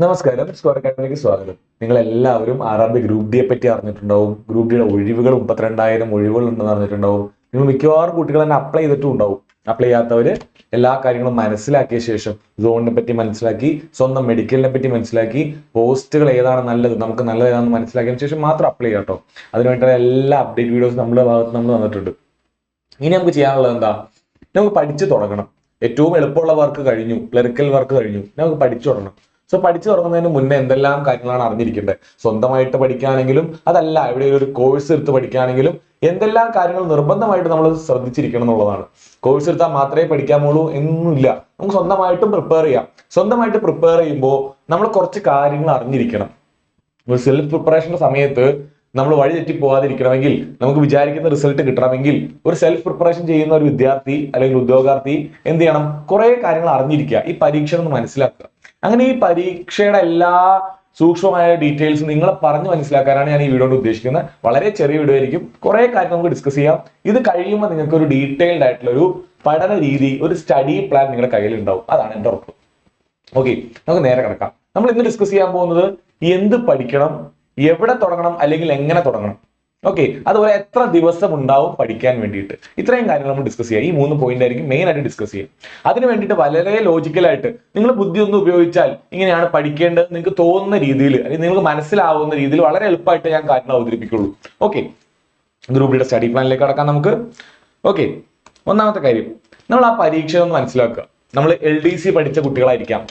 നമസ്കാരം, score academic സ്വാഗതം. നിങ്ങൾ എല്ലാവരും ആറാം ഗ്രൂപ്പ് ഡിയെ പറ്റി അറിഞ്ഞിട്ടുണ്ടാവും. ഗ്രൂപ്പ് ഡിയുടെ ഒഴിവുകൾ 32,000 ഒഴിവുകൾ ഉണ്ടെന്ന് അറിഞ്ഞിട്ടുണ്ടാവും. നിങ്ങൾ മിക്കവാറും കുട്ടികൾ തന്നെ അപ്ലൈ ചെയ്തിട്ടും ഉണ്ടാവും. അപ്ലൈ ചെയ്യാത്തവര് എല്ലാ കാര്യങ്ങളും മനസ്സിലാക്കിയ ശേഷം, സോണിനെ പറ്റി മനസ്സിലാക്കി, സ്വന്തം മെഡിക്കലിനെ പറ്റി മനസ്സിലാക്കി, പോസ്റ്റുകൾ ഏതാണ് നല്ലത്, നമുക്ക് നല്ലത് ഏതാണെന്ന് മനസ്സിലാക്കിയതിനു ശേഷം മാത്രം അപ്ലൈ ചെയ്യാം കേട്ടോ. അതിനുവേണ്ട എല്ലാ അപ്ഡേറ്റ് വീഡിയോസ് നമ്മുടെ ഭാഗത്ത് നമ്മൾ വന്നിട്ടുണ്ട്. ഇനി നമുക്ക് ചെയ്യാനുള്ളത് എന്താ? നമുക്ക് പഠിച്ചു തുടങ്ങണം. ഏറ്റവും എളുപ്പമുള്ള വർക്ക് കഴിഞ്ഞു, ക്ലറിക്കൽ വർക്ക് കഴിഞ്ഞു, നമുക്ക് പഠിച്ചു തുടങ്ങണം. സോ പഠിച്ചു തുടങ്ങുന്നതിന് മുന്നേ എന്തെല്ലാം കാര്യങ്ങളാണ് അറിഞ്ഞിരിക്കേണ്ടത്? സ്വന്തമായിട്ട് പഠിക്കുകയാണെങ്കിലും അതല്ല ഇവിടെ ഒരു കോഴ്സ് എടുത്ത് പഠിക്കുകയാണെങ്കിലും എന്തെല്ലാം കാര്യങ്ങൾ നിർബന്ധമായിട്ട് നമ്മൾ ശ്രദ്ധിച്ചിരിക്കണം എന്നുള്ളതാണ്. കോഴ്സ് എടുത്താൽ മാത്രമേ പഠിക്കാമുള്ളൂ എന്നില്ല. നമുക്ക് സ്വന്തമായിട്ടും പ്രിപ്പയർ ചെയ്യാം. സ്വന്തമായിട്ട് പ്രിപ്പയർ ചെയ്യുമ്പോൾ നമ്മൾ കുറച്ച് കാര്യങ്ങൾ അറിഞ്ഞിരിക്കണം. ഒരു സെൽഫ് പ്രിപ്പറേഷന്റെ സമയത്ത് നമ്മൾ വഴി തെറ്റി പോകാതിരിക്കണമെങ്കിൽ, നമുക്ക് വിചാരിക്കുന്ന റിസൾട്ട് കിട്ടണമെങ്കിൽ, ഒരു സെൽഫ് പ്രിപ്പറേഷൻ ചെയ്യുന്ന ഒരു വിദ്യാർത്ഥി അല്ലെങ്കിൽ ഉദ്യോഗാർത്ഥി എന്ത് ചെയ്യണം? കുറെ കാര്യങ്ങൾ അറിഞ്ഞിരിക്കുക. ഈ പരീക്ഷ ഒന്ന് മനസ്സിലാക്കുക. അങ്ങനെ ഈ പരീക്ഷയുടെ എല്ലാ സൂക്ഷ്മമായ ഡീറ്റെയിൽസ് നിങ്ങളെ പറഞ്ഞ് മനസ്സിലാക്കാനാണ് ഞാൻ ഈ വീഡിയോ കൊണ്ട് ഉദ്ദേശിക്കുന്നത്. വളരെ ചെറിയ വീഡിയോ ആയിരിക്കും. കുറെ കാര്യങ്ങൾ നമുക്ക് ഡിസ്കസ് ചെയ്യാം. ഇത് കഴിയുമ്പോൾ നിങ്ങൾക്ക് ഒരു ഡീറ്റെയിൽഡ് ആയിട്ടുള്ള ഒരു പഠന രീതി, ഒരു സ്റ്റഡി പ്ലാൻ നിങ്ങളുടെ കയ്യിൽ ഉണ്ടാവും. അതാണ് എൻ്റെ ഉറപ്പ്. ഓക്കെ, നമുക്ക് നേരെ കിടക്കാം. നമ്മൾ ഇന്ന് ഡിസ്കസ് ചെയ്യാൻ പോകുന്നത് എന്ത് പഠിക്കണം, എവിടെ തുടങ്ങണം, അല്ലെങ്കിൽ എങ്ങനെ തുടങ്ങണം. ഓക്കെ, അതുപോലെ എത്ര ദിവസം ഉണ്ടാവും പഠിക്കാൻ വേണ്ടിയിട്ട്. ഇത്രയും കാര്യങ്ങൾ നമ്മൾ ഡിസ്കസ് ചെയ്യാം. ഈ 3 പോയിന്റ് ആയിരിക്കും മെയിൻ ആയിട്ട് ഡിസ്കസ് ചെയ്യാം. അതിന് വേണ്ടിയിട്ട് വളരെ ലോജിക്കലായിട്ട് നിങ്ങൾ ബുദ്ധി ഒന്ന് ഉപയോഗിച്ചാൽ ഇങ്ങനെയാണ് പഠിക്കേണ്ടത് നിങ്ങൾക്ക് തോന്നുന്ന രീതിയിൽ, അല്ലെങ്കിൽ നിങ്ങൾക്ക് മനസ്സിലാവുന്ന രീതിയിൽ വളരെ എളുപ്പമായിട്ട് ഞാൻ കാര്യങ്ങൾ അവതരിപ്പിക്കുള്ളൂ. ഓക്കെ, ഗ്രൂപ്പ് ഡിയുടെ സ്റ്റഡി പ്ലാനിലേക്ക് കടക്കാം നമുക്ക്. ഓക്കെ, ഒന്നാമത്തെ കാര്യം, നമ്മൾ ആ പരീക്ഷ ഒന്ന് മനസ്സിലാക്കുക. നമ്മൾ LDC പഠിച്ച കുട്ടികളായിരിക്കാം,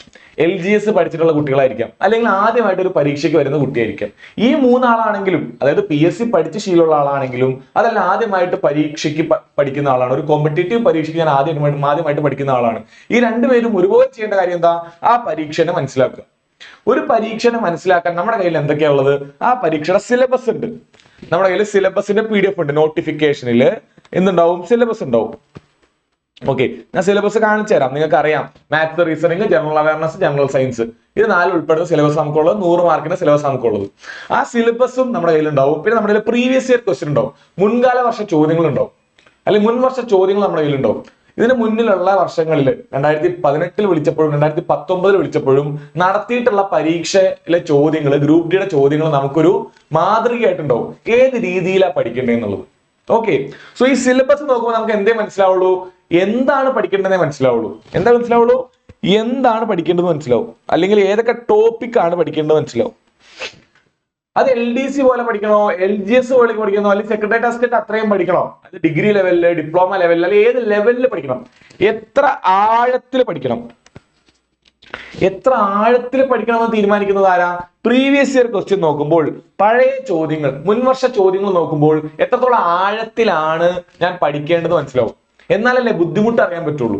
LGS പഠിച്ചിട്ടുള്ള കുട്ടികളായിരിക്കാം, അല്ലെങ്കിൽ ആദ്യമായിട്ട് ഒരു പരീക്ഷയ്ക്ക് വരുന്ന കുട്ടിയായിരിക്കാം. ഈ 3 ആളാണെങ്കിലും, അതായത് PSC പഠിച്ച് ശീലമുള്ള ആളാണെങ്കിലും, അതല്ല ആദ്യമായിട്ട് പരീക്ഷയ്ക്ക് പഠിക്കുന്ന ആളാണ്, ഒരു കോമ്പറ്റേറ്റീവ് പരീക്ഷയ്ക്ക് ഞാൻ ആദ്യമായിട്ട് പഠിക്കുന്ന ആളാണ്. ഈ രണ്ടുപേരും ഒരുപോലെ ചെയ്യേണ്ട കാര്യം എന്താ? ആ പരീക്ഷനെ മനസ്സിലാക്കുക. ഒരു പരീക്ഷനെ മനസ്സിലാക്കാൻ നമ്മുടെ കയ്യിൽ എന്തൊക്കെയാ ഉള്ളത്? ആ പരീക്ഷയുടെ സിലബസ് ഉണ്ട്. നമ്മുടെ കയ്യിൽ സിലബസിന്റെ PDF ഉണ്ട്. നോട്ടിഫിക്കേഷനിൽ എന്തുണ്ടാവും? സിലബസ് ഉണ്ടാവും. ഓക്കെ, ഞാൻ സിലബസ് കാണിച്ചു തരാം. നിങ്ങൾക്ക് അറിയാം, maths, reasoning, general awareness, general science, ഇത് 4 ഉൾപ്പെടുന്ന സിലബസ് നമുക്കുള്ളത്. 100 മാർക്കിന്റെ സിലബസ് നമുക്കുള്ളത്. ആ സിലബസും നമ്മുടെ കയ്യിൽ ഉണ്ടാവും. പിന്നെ നമ്മുടെ പ്രീവിയസ് ഇയർ ക്വസ്റ്റ്യൻ ഉണ്ടാവും. മുൻകാല വർഷ ചോദ്യങ്ങൾ ഉണ്ടാവും, അല്ലെങ്കിൽ മുൻ വർഷ ചോദ്യങ്ങൾ നമ്മുടെ കയ്യിൽ ഉണ്ടാവും. ഇതിന് മുന്നിലുള്ള വർഷങ്ങളിൽ 2018 വിളിച്ചപ്പോഴും 2019 വിളിച്ചപ്പോഴും നടത്തിയിട്ടുള്ള പരീക്ഷയിലെ ചോദ്യങ്ങൾ, ഗ്രൂപ്പ് ഡിയുടെ ചോദ്യങ്ങൾ നമുക്കൊരു മാതൃകയായിട്ടുണ്ടാവും. ഏത് രീതിയിലാണ് പഠിക്കേണ്ടതെന്നുള്ളത്. ഓക്കെ, സോ ഈ സിലബസ് നോക്കുമ്പോൾ നമുക്ക് എന്തേ മനസ്സിലാവുള്ളൂ? എന്താണ് പഠിക്കേണ്ടതെന്നേ മനസ്സിലാവുള്ളൂ. എന്താ മനസ്സിലാവുള്ളൂ? എന്താണ് പഠിക്കേണ്ടത് മനസ്സിലാവും, അല്ലെങ്കിൽ ഏതൊക്കെ ടോപ്പിക് ആണ് പഠിക്കേണ്ടത് മനസ്സിലാവും. അത് LDC പോലെ പഠിക്കണോ, LGS പോലെ പഠിക്കണോ, അല്ലെങ്കിൽ സെക്രട്ടേറിയറ്റ് അസിസ്റ്റന്റ് അത്രയും പഠിക്കണോ, അത് ഡിഗ്രി ലെവലില്, ഡിപ്ലോമ ലെവലിൽ, അല്ലെങ്കിൽ ഏത് ലെവലിൽ പഠിക്കണം, എത്ര ആഴത്തിൽ പഠിക്കണം, എത്ര ആഴത്തിൽ പഠിക്കണമെന്ന് തീരുമാനിക്കുന്നത് ആരാ? പ്രീവിയസ് ഇയർ ക്വസ്റ്റ്യൻ നോക്കുമ്പോൾ, പഴയ ചോദ്യങ്ങൾ, മുൻവർഷ ചോദ്യങ്ങൾ നോക്കുമ്പോൾ എത്രത്തോളം ആഴത്തിലാണ് ഞാൻ പഠിക്കേണ്ടത് മനസ്സിലാവും. എന്നാലല്ലേ ബുദ്ധിമുട്ട് അറിയാൻ പറ്റുള്ളൂ.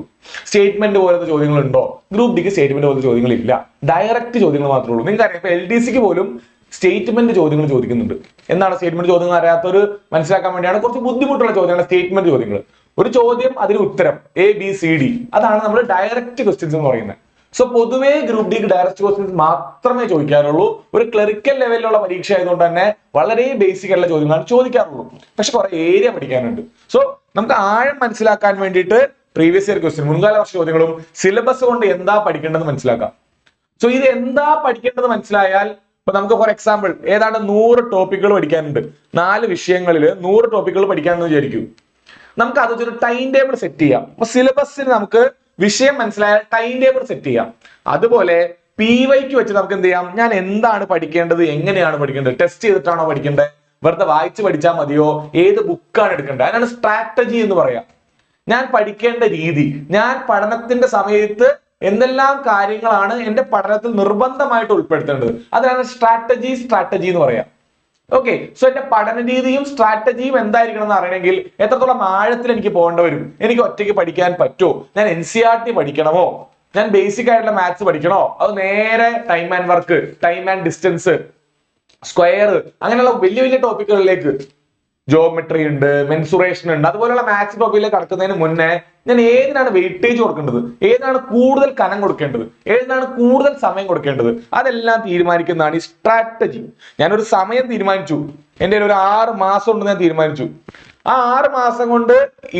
സ്റ്റേറ്റ്മെന്റ് പോലത്തെ ചോദ്യങ്ങൾ ഉണ്ടോ? ഗ്രൂപ്പ് ഡിക്ക് സ്റ്റേറ്റ്മെന്റ് പോലത്തെ ചോദ്യങ്ങൾ ഇല്ല. ഡയറക്റ്റ് ചോദ്യങ്ങൾ മാത്രമേ ഉള്ളൂ. നിങ്ങൾക്ക് അറിയാം, ഇപ്പൊ LDCക്ക് പോലും സ്റ്റേറ്റ്മെന്റ് ചോദ്യങ്ങൾ ചോദിക്കുന്നുണ്ട്. എന്താണ് സ്റ്റേറ്റ്മെന്റ് ചോദ്യങ്ങൾ അറിയാത്തൊരു മനസ്സിലാക്കാൻ വേണ്ടിയാണ് കുറച്ച് ബുദ്ധിമുട്ടുള്ള ചോദ്യങ്ങൾ സ്റ്റേറ്റ്മെന്റ് ചോദ്യങ്ങൾ. ഒരു ചോദ്യം, അതിന് ഉത്തരം ABCD, അതാണ് നമ്മൾ ഡയറക്റ്റ് ക്വസ്റ്റ്യൻസ് എന്ന് പറയുന്നത്. സോ പൊതുവേ ഗ്രൂപ്പ് ഡിക്ക് ഡയറക്റ്റ് ക്വസ്റ്റ്യൻസ് മാത്രമേ ചോദിക്കാറുള്ളൂ. ഒരു ക്ലറിക്കൽ ലെവലിലുള്ള പരീക്ഷ ആയതുകൊണ്ട് തന്നെ വളരെ ബേസിക് ആയിട്ടുള്ള ചോദ്യങ്ങളാണ് ചോദിക്കാറുള്ളൂ. പക്ഷെ കുറെ ഏരിയ പഠിക്കാനുണ്ട്. സോ നമുക്ക് ആഴം മനസ്സിലാക്കാൻ വേണ്ടിയിട്ട് പ്രീവിയസ് ഇയർ ക്വസ്റ്റ്യൻ, മുൻകാല വർഷ ചോദ്യങ്ങളും സിലബസ് കൊണ്ട് എന്താ പഠിക്കേണ്ടതെന്ന് മനസ്സിലാക്കാം. സോ ഇത് എന്താ പഠിക്കേണ്ടത് മനസ്സിലായാൽ, ഇപ്പൊ നമുക്ക് ഫോർ എക്സാമ്പിൾ ഏതാണ്ട് 100 ടോപ്പിക്കുകൾ പഠിക്കാനുണ്ട്. 4 വിഷയങ്ങളിൽ 100 ടോപ്പിക്കുകൾ പഠിക്കാനെന്ന് വിചാരിക്കും. നമുക്ക് അത് ഒരു ടൈം ടേബിൾ സെറ്റ് ചെയ്യാം. അപ്പൊ സിലബസിന് നമുക്ക് വിഷയം മനസ്സിലായാൽ ടൈം ടേബിൾ സെറ്റ് ചെയ്യാം. അതുപോലെ PYക്ക് വെച്ച് നമുക്ക് എന്ത് ചെയ്യാം? ഞാൻ എന്താണ് പഠിക്കേണ്ടത്, എങ്ങനെയാണ് പഠിക്കേണ്ടത്, ടെസ്റ്റ് ചെയ്തിട്ടാണോ പഠിക്കേണ്ടത്, വെറുതെ വായിച്ച് പഠിച്ചാൽ മതിയോ, ഏത് ബുക്കാണ് എടുക്കേണ്ടത്, അതിനാണ് സ്ട്രാറ്റജി എന്ന് പറയാം. ഞാൻ പഠിക്കേണ്ട രീതി, ഞാൻ പഠനത്തിന്റെ സമയത്ത് എന്തെല്ലാം കാര്യങ്ങളാണ് എന്റെ പഠനത്തിൽ നിർബന്ധമായിട്ട് ഉൾപ്പെടുത്തേണ്ടത്, അതിനാണ് സ്ട്രാറ്റജി എന്ന് പറയാം. ഓക്കെ, സോ എന്റെ പഠന രീതിയും സ്ട്രാറ്റജിയും എന്തായിരിക്കണം എന്ന് അറിയണമെങ്കിൽ എത്രത്തോളം ആഴത്തിൽ എനിക്ക് പോകേണ്ടി വരും, എനിക്ക് ഒറ്റയ്ക്ക് പഠിക്കാൻ പറ്റുമോ, ഞാൻ NCERT പഠിക്കണമോ, ഞാൻ ബേസിക് ആയിട്ടുള്ള മാത്സ് പഠിക്കണോ, അത് നേരെ time and work, time and distance, square, അങ്ങനെയുള്ള വലിയ വലിയ ടോപ്പിക്കുകളിലേക്ക്, ജോമെട്രി ഉണ്ട്, മെൻസുറേഷൻ ഉണ്ട്, അതുപോലെയുള്ള മാത്സ് ടോപ്പിക്കിലേക്ക് കടക്കുന്നതിന് മുന്നേ ഞാൻ ഏതിനാണ് വെയിറ്റേജ് കൊടുക്കേണ്ടത്, ഏതിനാണ് കൂടുതൽ കനം കൊടുക്കേണ്ടത്, ഏതിനാണ് കൂടുതൽ സമയം കൊടുക്കേണ്ടത്, അതെല്ലാം തീരുമാനിക്കുന്നതാണ് ഈ സ്ട്രാറ്റജി. ഞാനൊരു സമയം തീരുമാനിച്ചു, എൻ്റെ ഒരു 6 മാസം കൊണ്ട് ഞാൻ തീരുമാനിച്ചു. ആ 6 മാസം കൊണ്ട്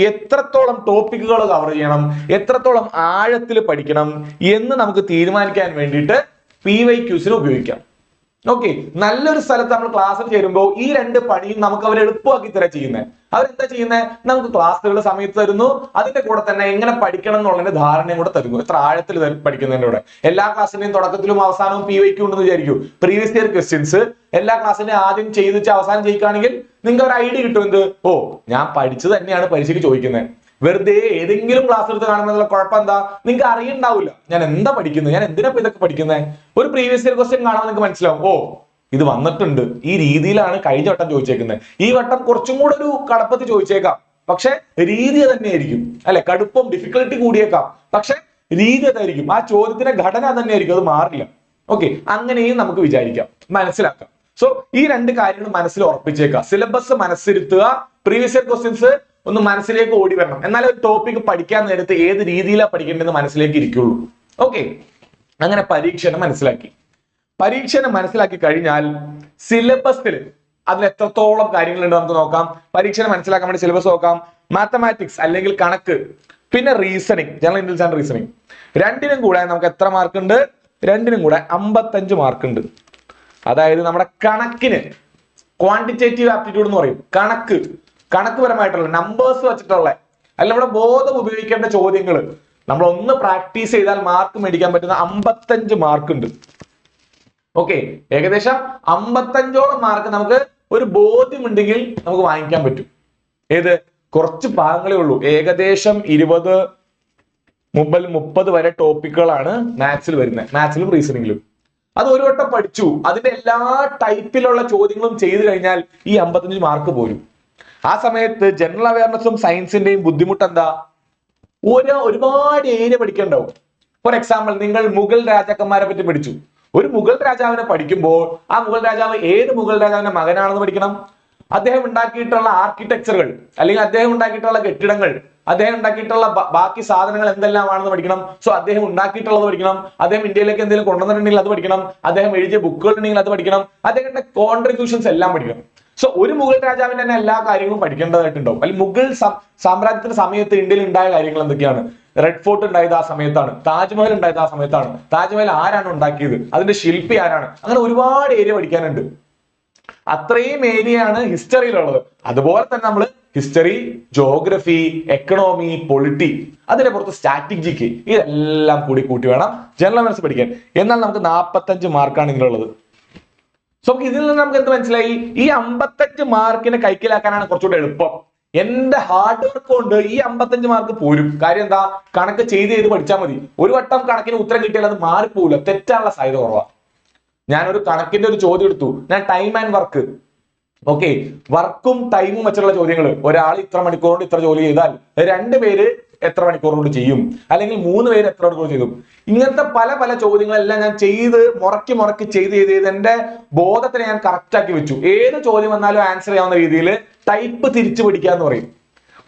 എത്രത്തോളം ടോപ്പിക്കുകൾ കവർ ചെയ്യണം, എത്രത്തോളം ആഴത്തിൽ പഠിക്കണം എന്ന് നമുക്ക് തീരുമാനിക്കാൻ വേണ്ടിയിട്ട് PYQs ഉപയോഗിക്കാം. ഓക്കെ, നല്ലൊരു സ്ഥലത്ത് നമ്മൾ ക്ലാസ്സിൽ ചേരുമ്പോൾ ഈ രണ്ട് പണിയും നമുക്ക് അവർ എളുപ്പമാക്കി തരാ ചെയ്യുന്നത്. അവരെന്താ ചെയ്യുന്നത്? നമുക്ക് ക്ലാസ്സുകൾ സമയത്ത് തരുന്നു, അതിന്റെ കൂടെ തന്നെ എങ്ങനെ പഠിക്കണം എന്നുള്ളതിന്റെ ധാരണയും കൂടെ തരുന്നു. എത്ര ആഴത്തിൽ പഠിക്കുന്നതിന്റെ കൂടെ. എല്ലാ ക്ലാസ്സിന്റെയും തുടക്കത്തിലും അവസാനവും PYQ ഉണ്ടെന്ന് വിചാരിക്കും. പ്രീവിയസ് ഇയർ ക്വസ്റ്റ്യൻസ് എല്ലാ ക്ലാസ്സിന്റെ ആദ്യം ചെയ്ത് അവസാനം ചെയ്യിക്കുകയാണെങ്കിൽ നിങ്ങൾക്ക് ഒരു ഐഡിയ കിട്ടും. എന്ത്? ഓ, ഞാൻ പഠിച്ചത് തന്നെയാണ് പരീക്ഷയ്ക്ക് ചോദിക്കുന്നത്. വെറുതെ ഏതെങ്കിലും ക്ലാസ് എടുത്ത് കാണുന്നതിലുള്ള കുഴപ്പം എന്താ? നിങ്ങൾക്ക് അറിയണ്ടാവില്ല ഞാൻ എന്താ പഠിക്കുന്നത്, ഞാൻ എന്തിനാ ഇതൊക്കെ പഠിക്കുന്നത്. ഒരു പ്രീവിയസ് ഇയർ ക്വസ്റ്റ്യൻ കാണാൻ നിങ്ങൾക്ക് മനസ്സിലാവും, ഓ ഇത് വന്നിട്ടുണ്ട്, ഈ രീതിയിലാണ് കഴിഞ്ഞ വട്ടം ചോദിച്ചേക്കുന്നത്, ഈ വട്ടം കുറച്ചും കൂടെ ഒരു കടപ്പത്ത് ചോദിച്ചേക്കാം, പക്ഷെ രീതി തന്നെയായിരിക്കും അല്ലെ. കടുപ്പം ഡിഫിക്കൽട്ടി കൂടിയേക്കാം, പക്ഷെ രീതി അതായിരിക്കും. ആ ചോദ്യത്തിന്റെ ഘടന തന്നെയായിരിക്കും, അത് മാറില്ല. ഓക്കെ, അങ്ങനെയും നമുക്ക് വിചാരിക്കാം, മനസ്സിലാക്കാം. സോ ഈ രണ്ട് കാര്യങ്ങൾ മനസ്സിൽ ഉറപ്പിച്ചേക്കാം. സിലബസ് മനസ്സിരുത്തുക, പ്രീവിയസ് ഇയർ ക്വസ്റ്റ്യൻസ് ഒന്ന് മനസ്സിലേക്ക് ഓടി വരണം. എന്നാലേ ഒരു ടോപ്പിക് പഠിക്കാൻ നേരത്ത് ഏത് രീതിയിലാണ് പഠിക്കേണ്ടതെന്ന് മനസ്സിലേക്ക് ഇരിക്കുള്ളൂ. ഓക്കെ, അങ്ങനെ പരീക്ഷനെ മനസ്സിലാക്കി കഴിഞ്ഞാൽ സിലബസിൽ അതിൽ എത്രത്തോളം കാര്യങ്ങളുണ്ട് നമുക്ക് നോക്കാം. പരീക്ഷനെ മനസ്സിലാക്കാൻ വേണ്ടി സിലബസ് നോക്കാം. മാത്തമാറ്റിക്സ് അല്ലെങ്കിൽ കണക്ക്, പിന്നെ reasoning, general intelligence and reasoning, രണ്ടിനും കൂടെ നമുക്ക് എത്ര മാർക്ക് ഉണ്ട്? രണ്ടിനും കൂടെ 55 മാർക്ക് ഉണ്ട്. അതായത് നമ്മുടെ കണക്കിന് ക്വാണ്ടിറ്റേറ്റീവ് ആപ്റ്റിറ്റ്യൂഡ് എന്ന് പറയും. കണക്കുപരമായിട്ടുള്ള നമ്പേഴ്സ് വെച്ചിട്ടുള്ള, അല്ല നമ്മുടെ ബോധം ഉപയോഗിക്കേണ്ട ചോദ്യങ്ങൾ നമ്മൾ ഒന്ന് പ്രാക്ടീസ് ചെയ്താൽ മാർക്ക് മേടിക്കാൻ പറ്റുന്ന 55 മാർക്ക് ഉണ്ട്. ഓക്കെ, ഏകദേശം 55ഓളം മാർക്ക് നമുക്ക് ഒരു ബോധ്യമുണ്ടെങ്കിൽ നമുക്ക് വാങ്ങിക്കാൻ പറ്റും. ഏത്? കുറച്ച് ഭാഗങ്ങളേ ഉള്ളൂ. ഏകദേശം 20 മുതൽ 30 വരെ ടോപ്പിക്കുകളാണ് മാത്സിൽ വരുന്നത്, മാത്സിലും റീസണിങ്ങിലും. അത് ഒരു വട്ടം പഠിച്ചു, അതിന്റെ എല്ലാ ടൈപ്പിലുള്ള ചോദ്യങ്ങളും ചെയ്തു കഴിഞ്ഞാൽ ഈ 55 മാർക്ക് പോരും. ആ സമയത്ത് ജനറൽ അവയർനെസ്സും സയൻസിന്റെയും ബുദ്ധിമുട്ട് എന്താ? ഒരുപാട് ഏരിയ പഠിക്കേണ്ടാവും. ഫോർ എക്സാമ്പിൾ, നിങ്ങൾ മുഗൾ രാജാക്കന്മാരെ പറ്റി പഠിച്ചു. ഒരു മുഗൾ രാജാവിനെ പഠിക്കുമ്പോൾ ആ മുഗൾ രാജാവ് ഏത് മുഗൾ രാജാവിന്റെ മകനാണെന്ന് പഠിക്കണം. അദ്ദേഹം ഉണ്ടാക്കിയിട്ടുള്ള ആർക്കിടെക്ചറുകൾ, അല്ലെങ്കിൽ അദ്ദേഹം ഉണ്ടാക്കിയിട്ടുള്ള കെട്ടിടങ്ങൾ, അദ്ദേഹം ഉണ്ടാക്കിയിട്ടുള്ള ബാക്കി സാധനങ്ങൾ എന്തെല്ലാമാണെന്ന് പഠിക്കണം. സോ അദ്ദേഹം ഉണ്ടാക്കിയിട്ടുള്ളത് പഠിക്കണം. അദ്ദേഹം ഇന്ത്യയിലേക്ക് എന്തെങ്കിലും കൊണ്ടുവന്നിട്ടുണ്ടെങ്കിൽ അത് പഠിക്കണം. അദ്ദേഹം എഴുതിയ ബുക്കുകൾ ഉണ്ടെങ്കിൽ അത് പഠിക്കണം. അദ്ദേഹത്തിന്റെ കോൺട്രിബ്യൂഷൻസ് എല്ലാം പഠിക്കണം. സോ ഒരു മുഗൾ രാജാവിന്റെ തന്നെ എല്ലാ കാര്യങ്ങളും പഠിക്കേണ്ടതായിട്ടുണ്ടാവും. അല്ലെങ്കിൽ മുഗൾ സാമ്രാജ്യത്തിന്റെ സമയത്ത് ഇന്ത്യയിൽ ഉണ്ടായ കാര്യങ്ങൾ എന്തൊക്കെയാണ്? റെഡ് ഫോർട്ട് ഉണ്ടായത് ആ സമയത്താണ്, താജ്മഹൽ ഉണ്ടായത് ആ സമയത്താണ്, താജ്മഹൽ ആരാണ് ഉണ്ടാക്കിയത്, അതിന്റെ ശില്പി ആരാണ്, അങ്ങനെ ഒരുപാട് ഏരിയ പഠിക്കാനുണ്ട്. അത്രയും ഏരിയയാണ് ഹിസ്റ്ററിയിലുള്ളത്. അതുപോലെ തന്നെ നമ്മൾ ഹിസ്റ്ററി, ജോഗ്രഫി, എക്കണോമി, പൊളിറ്റി, അതിന്റെ പുറത്ത് സ്ട്രാറ്റജിക്ക്, ഇതെല്ലാം കൂട്ടി വേണം ജനറൽ അവയർനെസ് പഠിക്കാൻ. എന്നാൽ നമുക്ക് 45 മാർക്കാണ് ഇതിലുള്ളത്. സോ ഇതിൽ നിന്ന് നമുക്ക് എന്ത് മനസ്സിലായി? ഈ 55 മാർക്കിനെ കൈക്കലാക്കാനാണ് കുറച്ചുകൂടെ എളുപ്പം. എന്റെ ഹാർഡ് വർക്ക് കൊണ്ട് ഈ 55 മാർക്ക് പോരും. കാര്യം എന്താ? കണക്ക് ചെയ്ത് പഠിച്ചാൽ മതി. ഒരു വട്ടം കണക്കിന് ഉത്തരം കിട്ടിയാൽ അത് മാറിപ്പോവില്ല, തെറ്റാനുള്ള സാധ്യത കുറവാണ്. ഞാനൊരു കണക്കിന്റെ ഒരു ചോദ്യം എടുത്തു, ഞാൻ ടൈം ആൻഡ് വർക്ക്, ഓക്കെ, വർക്കും ടൈമും വെച്ചുള്ള ചോദ്യങ്ങൾ. ഒരാൾ ഇത്ര മണിക്കൂർ കൊണ്ട് ഇത്ര ജോലി ചെയ്താൽ 2 പേര് എത്ര മണിക്കൂർ കൊണ്ട് ചെയ്യും, അല്ലെങ്കിൽ 3 പേര് എത്ര മണിക്കൂർ ചെയ്തു. ഇങ്ങനത്തെ പല ചോദ്യങ്ങളെല്ലാം ഞാൻ മുറക്കി ചെയ്ത് എന്റെ ബോധത്തിനെ ഞാൻ കറക്റ്റ് ആക്കി വെച്ചു. ഏത് ചോദ്യം വന്നാലും ആൻസർ ചെയ്യാവുന്ന രീതിയിൽ ടൈപ്പ് തിരിച്ചു പിടിക്കുക എന്ന് പറയും.